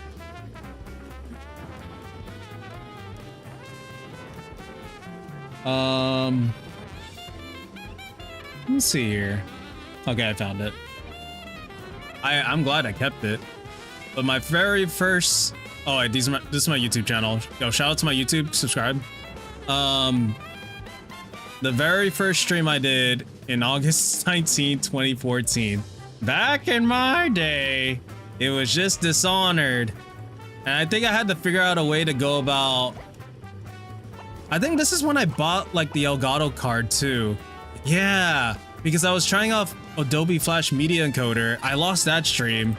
Let's see here. Okay, I found it. I'm glad I kept it. But my very first, oh wait, this is my YouTube channel. Yo, shout out to my YouTube, subscribe. The very first stream I did in August 19, 2014. Back in my day, it was just Dishonored. And I think I had to figure out a way to go about... I think this is when I bought like the Elgato card too. Yeah, because I was trying off Adobe Flash Media Encoder. I lost that stream.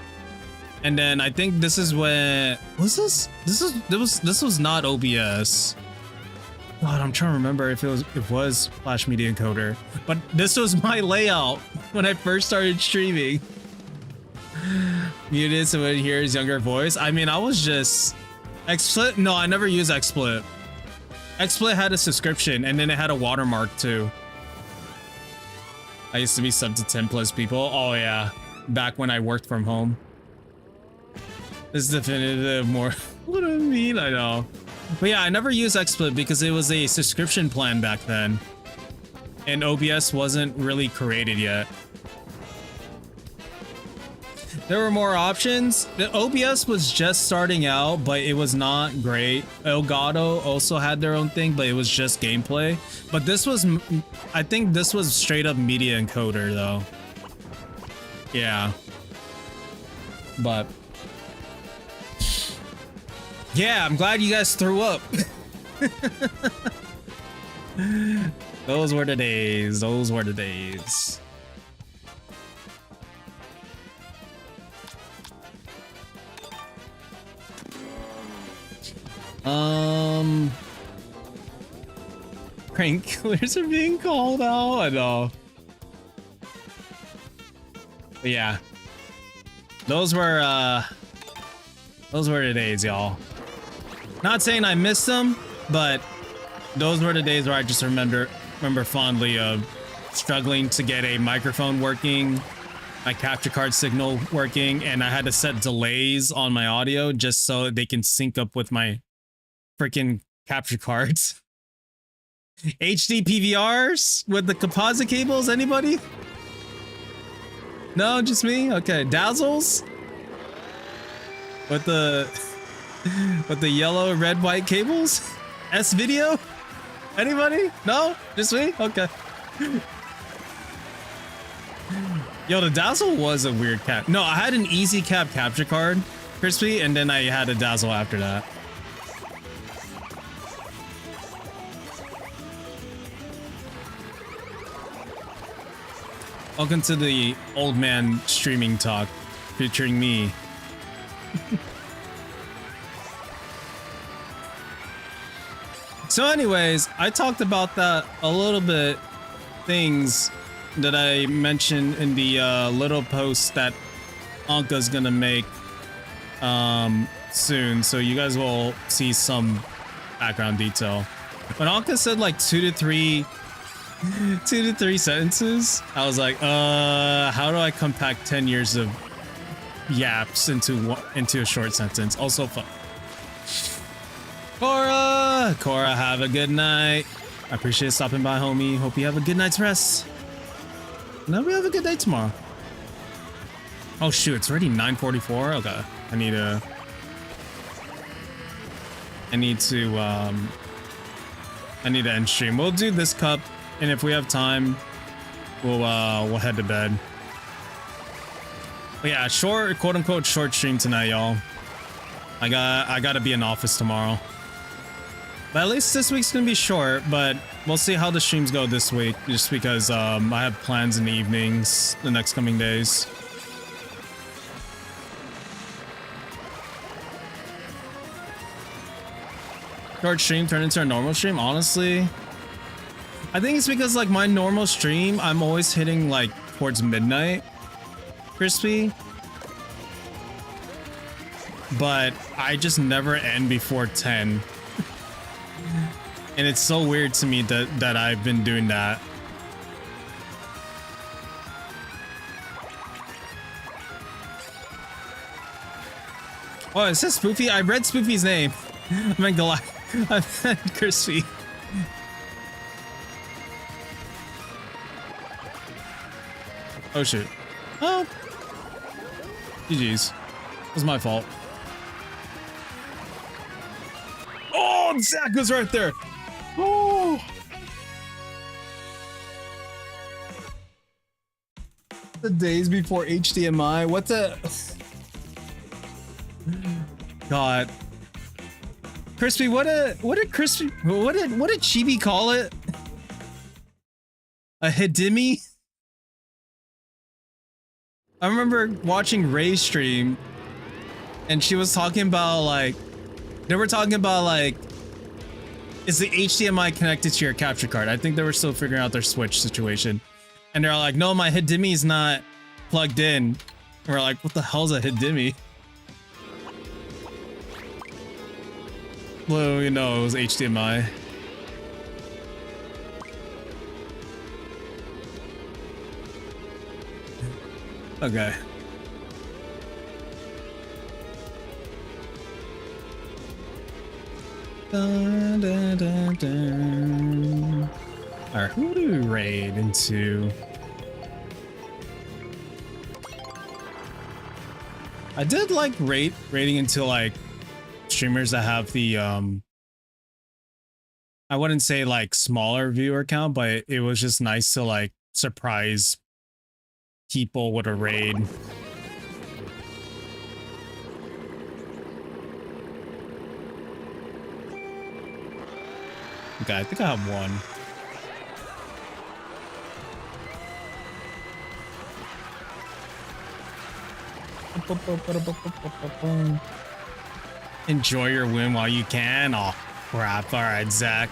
And then I think this is when... Was this? This was not OBS. God, I'm trying to remember if it was Flash Media Encoder, but this was my layout when I first started streaming. Muted so it hears younger voice. I mean, I was just XSplit. No, I never used XSplit. XSplit had a subscription and then it had a watermark too. I used to be sub to 10+ people. Oh yeah, back when I worked from home. This is definitive more. What do I mean? I know. But yeah, I never used XSplit because it was a subscription plan back then. And OBS wasn't really created yet. There were more options. The OBS was just starting out, but it was not great. Elgato also had their own thing, but it was just gameplay. But this was, I think this was straight up media encoder though. Yeah. But yeah, I'm glad you guys threw up. Those were the days. Those were the days. Prank killers are being called out. I know. But yeah. Those were the days, y'all. Not saying I missed them, but those were the days where I just remember fondly of struggling to get a microphone working, my capture card signal working, and I had to set delays on my audio just so they can sync up with my freaking capture cards. HD PVRs with the composite cables, anybody? No, just me? Okay, Dazzles? With the yellow, red, white cables? S-Video? Anybody? No? Just me? Okay. Yo, the Dazzle was a weird cap. No, I had an easy cap capture card, Crispy, and then I had a Dazzle after that. Welcome to the old man streaming talk, featuring me. So anyways, I talked about that a little bit, things that I mentioned in the little post that Anka's gonna make soon, so you guys will see some background detail. When Anka said like 2 to 3 sentences, I was like, how do I compact 10 years of yaps into a short sentence? Also fun. Cora, have a good night. I appreciate stopping by, homie. Hope you have a good night's rest. And hope you have a good day tomorrow. Oh shoot, it's already 9:44. Okay, I need to end stream. We'll do this cup, and if we have time, we'll head to bed. But yeah, short, quote unquote, short stream tonight, y'all. I gotta be in office tomorrow. But at least this week's gonna be short, but we'll see how the streams go this week, just because I have plans in the evenings the next coming days. Short stream turned into a normal stream, honestly. I think it's because like my normal stream, I'm always hitting like towards midnight, crispy. But I just never end before 10. And it's so weird to me that I've been doing that. Oh, it says Spoofy. I read Spoofy's name. I meant Goliath. I meant Crispy. Oh shit. Oh. GG's. It was my fault. Oh, Zach was right there. Oh. The days before HDMI. What's a... God. Crispy, what did Chibi call it? A Hidimi? I remember watching Ray's stream and she was talking about like, they were talking about like, is the HDMI connected to your capture card? I think they were still figuring out their Switch situation. And they're like, no, my Hidimi is not plugged in. And we're like, what the hell's a Hidimi? Well, you know, it was HDMI. Okay. Dun, dun, dun, dun. Alright, who do we raid into? I did like raiding into like streamers that have the I wouldn't say like smaller viewer count, but it was just nice to like surprise people with a raid. Okay, I think I have one. Enjoy your win while you can. Oh crap. Alright, Zach.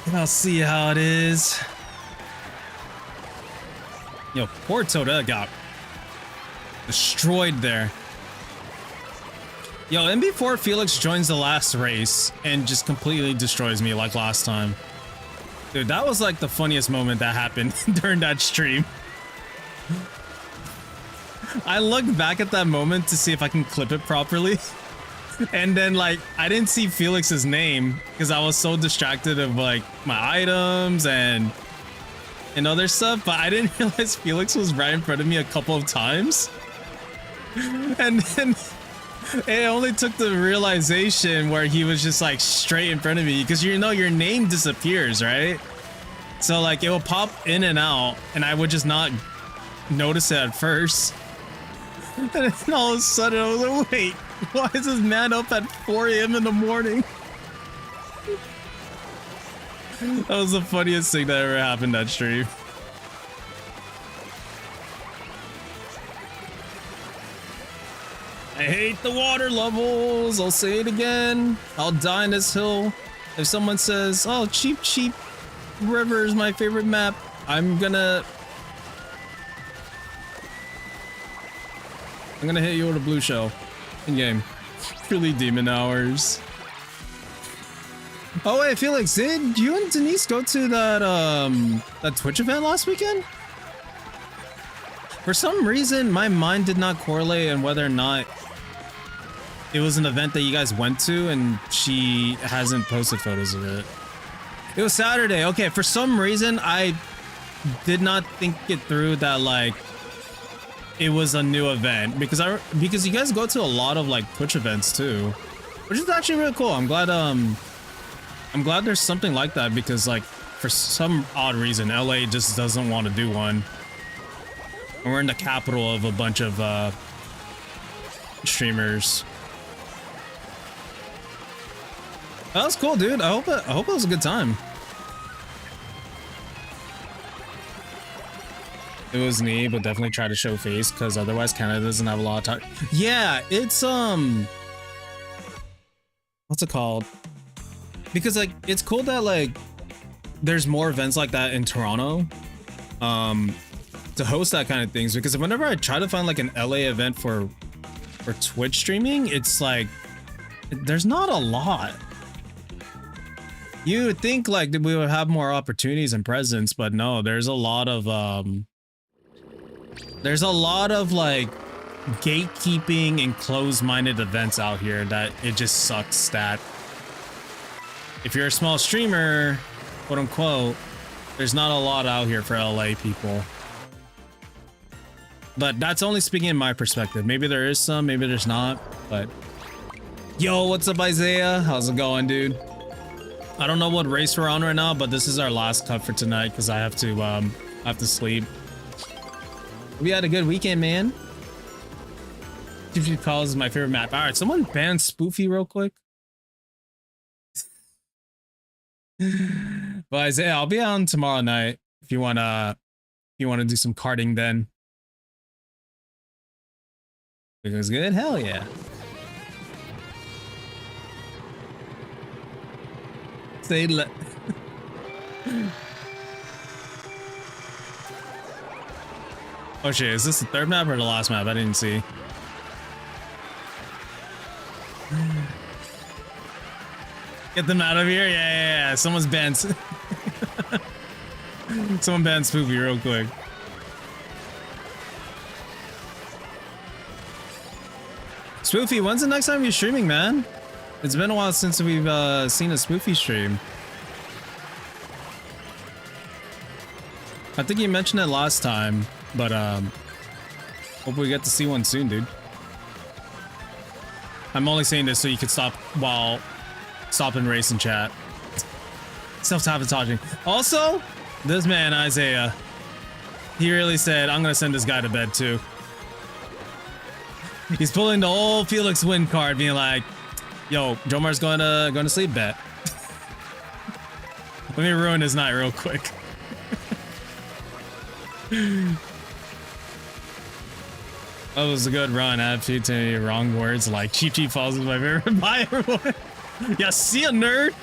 And I'll see how it is. Yo, poor Toda got destroyed there. Yo, and before Felix joins the last race and just completely destroys me like last time. Dude, that was like the funniest moment that happened during that stream. I looked back at that moment to see if I can clip it properly. And then like, I didn't see Felix's name because I was so distracted of like my items and other stuff, but I didn't realize Felix was right in front of me a couple of times. And then it only took the realization where he was just like straight in front of me because you know your name disappears, right? So like it will pop in and out and I would just not notice it at first. And then all of a sudden I was like, wait, why is this man up at 4 AM in the morning? That was the funniest thing that ever happened that stream. I hate the water levels. I'll say it again. I'll die in this hill. If someone says, oh, cheap river is my favorite map, I'm gonna hit you with a blue shell in game. Truly demon hours. Oh wait, Felix, did you and Denise go to that Twitch event last weekend? For some reason, my mind did not correlate on whether or not it was an event that you guys went to, and she hasn't posted photos of it. It was Saturday. Okay, for some reason, I did not think it through that like it was a new event because you guys go to a lot of like Twitch events too, which is actually really cool. I'm glad there's something like that because like for some odd reason LA just doesn't want to do one. And we're in the capital of a bunch of streamers. That was cool, dude. I hope it was a good time. It was neat, but definitely try to show face because otherwise Canada doesn't have a lot of time. Yeah, it's what's it called? Because like it's cool that like there's more events like that in Toronto to host that kind of things, because whenever I try to find like an LA event for Twitch streaming, it's like there's not a lot. You would think like that we would have more opportunities and presence, but no, there's a lot of like gatekeeping and closed-minded events out here that it just sucks that if you're a small streamer, quote unquote, there's not a lot out here for LA people. But that's only speaking in my perspective. Maybe there is some, maybe there's not, but yo, what's up, Isaiah? How's it going, dude? I don't know what race we're on right now, but this is our last cut for tonight because I have to sleep. We had a good weekend, man. GG Calls is my favorite map. All right, someone ban Spoofy real quick. But Isaiah, I'll be on tomorrow night if you wanna do some karting then. It was good? Hell yeah. Say oh shit, is this the third map or the last map? I didn't see. Get them out of here? Yeah. Someone's banned. Someone banned Spoofy real quick. Spoofy, when's the next time you're streaming, man? It's been a while since we've seen a Spoofy stream. I think you mentioned it last time, but hope we get to see one soon, dude. I'm only saying this so you can stop and race and chat. Self-sabotaging. Also, this man, Isaiah, he really said, I'm gonna send this guy to bed too. He's pulling the old Felix win card, being like, yo, Joemar's going to sleep, bet. Let me ruin his night real quick. That was a good run. I have too many wrong words like Cheap Cheap Falls is my favorite. Bye, everyone. Yeah, see ya, nerd.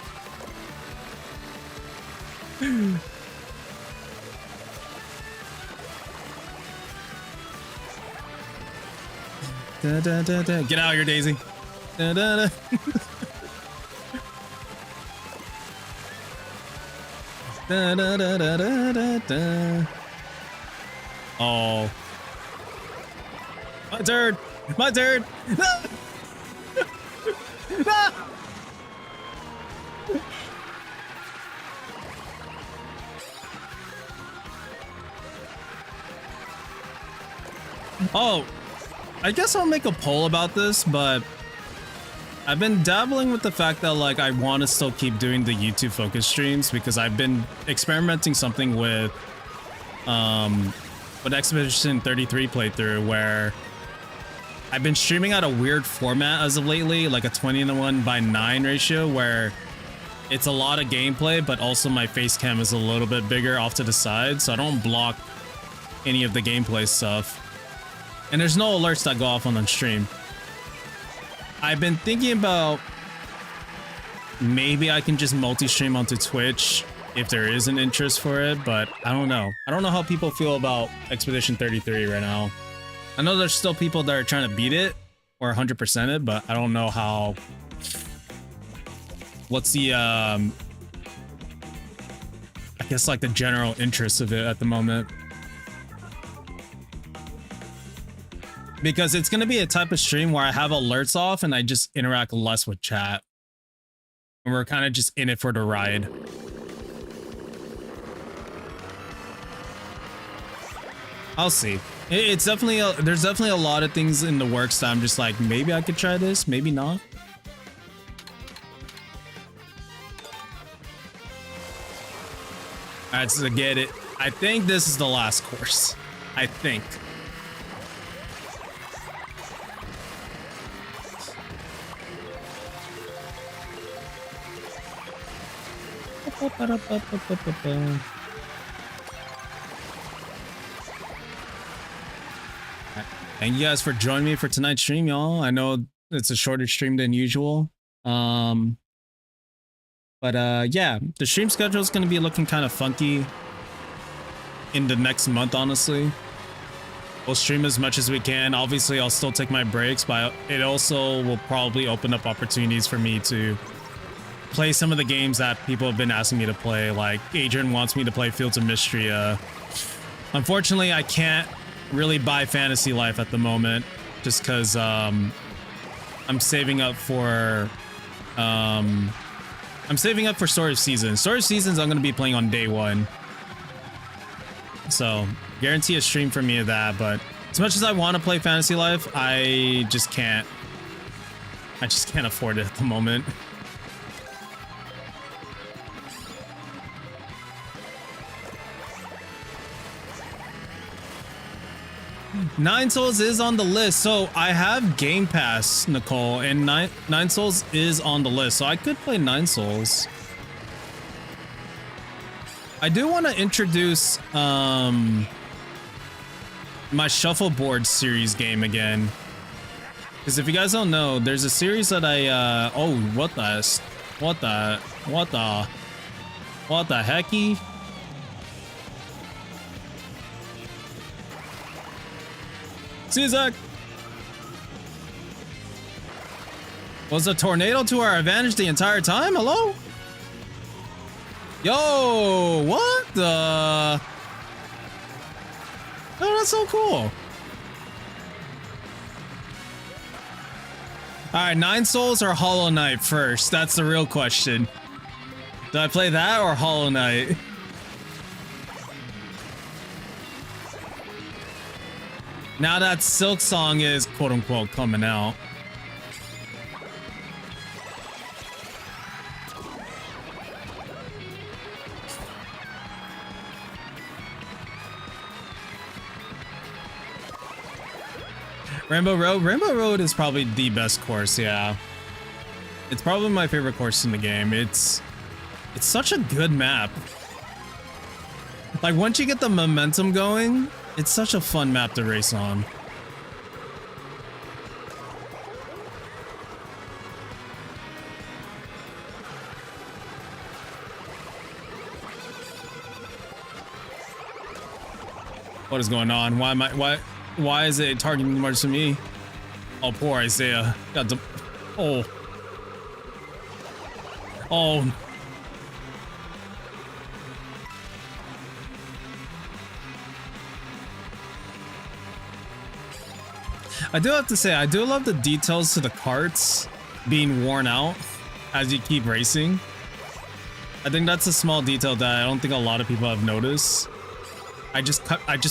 Da, da, da, da. Get out here, Daisy. Da, da, da. Da, da, da, da, da, da. Oh. My turn! My turn! No! No! Oh, I guess I'll make a poll about this, but I've been dabbling with the fact that like I want to still keep doing the YouTube focus streams because I've been experimenting something with Expedition 33 playthrough where I've been streaming at a weird format as of lately, like a 20:9 ratio where it's a lot of gameplay, but also my face cam is a little bit bigger off to the side, so I don't block any of the gameplay stuff. And there's no alerts that go off on the stream. I've been thinking about maybe I can just multi-stream onto Twitch if there is an interest for it, but I don't know. I don't know how people feel about Expedition 33 right now. I know there's still people that are trying to beat it or 100% it, but I don't know how. What's the I guess like the general interest of it at the moment. Because it's going to be a type of stream where I have alerts off and I just interact less with chat. And we're kind of just in it for the ride. I'll see. It's definitely, there's definitely a lot of things in the works that I'm just like, maybe I could try this, maybe not. All right, so get it. I think this is the last course. I think. Thank you guys for joining me for tonight's stream, y'all. I know it's a shorter stream than usual. Yeah, the stream schedule is going to be looking kind of funky in the next month, honestly. We'll stream as much as we can. Obviously, I'll still take my breaks, but it also will probably open up opportunities for me to play some of the games that people have been asking me to play. Like Adrian wants me to play Fields of Mystery. Unfortunately, I can't really buy Fantasy Life at the moment just because I'm saving up for Story of Seasons. Story of Seasons I'm going to be playing on day one. So guarantee a stream for me of that, but as much as I want to play Fantasy Life, I just can't afford it at the moment. Nine Souls is on the list, so I have Game Pass, Nicole, and Nine Souls is on the list, so I could play Nine Souls. I do want to introduce my Shuffleboard series game again, because if you guys don't know, there's a series that I oh, what the hecky? See you, Zach. Was a tornado to our advantage the entire time? Hello? Yo, what the? Oh, that's so cool. All right, Nine Souls or Hollow Knight first? That's the real question. Do I play that or Hollow Knight? Now that Silk Song is quote unquote coming out. Rainbow Road is probably the best course, yeah. It's probably my favorite course in the game. It's such a good map. Like once you get the momentum going, it's such a fun map to race on. What is going on? Why is it targeting much to me? Oh, poor Isaiah. Got the oh. I do have to say, I do love the details to the carts being worn out as you keep racing. I think that's a small detail that I don't think a lot of people have noticed. I just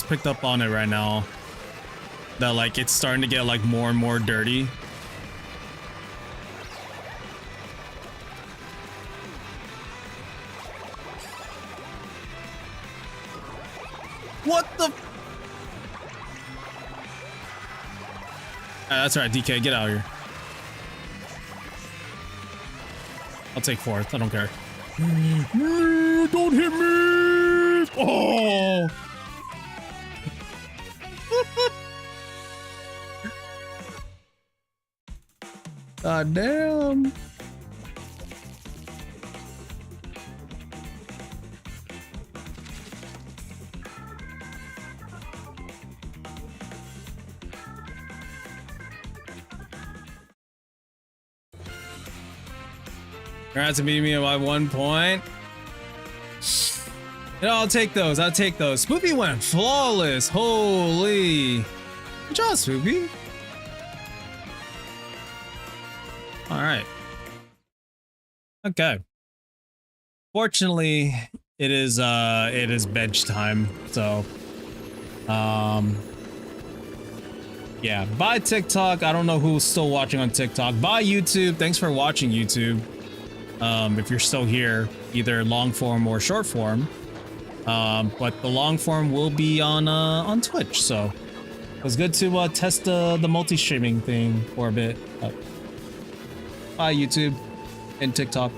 picked up on it right now. That like it's starting to get like more and more dirty. What the? That's right, DK, get out of here. I'll take fourth. I don't care. Don't hit me! Oh! God damn. Congrats to beating me by 1 point. Yeah, I'll take those. Spoopy went flawless. Holy. Good job, Spoopy. All right. Okay. Fortunately, it is bench time. So, yeah. Bye TikTok. I don't know who's still watching on TikTok. Bye YouTube. Thanks for watching YouTube. If you're still here, either long form or short form. But the long form will be on Twitch. So it was good to test the multi-streaming thing for a bit. Bye YouTube and TikTok.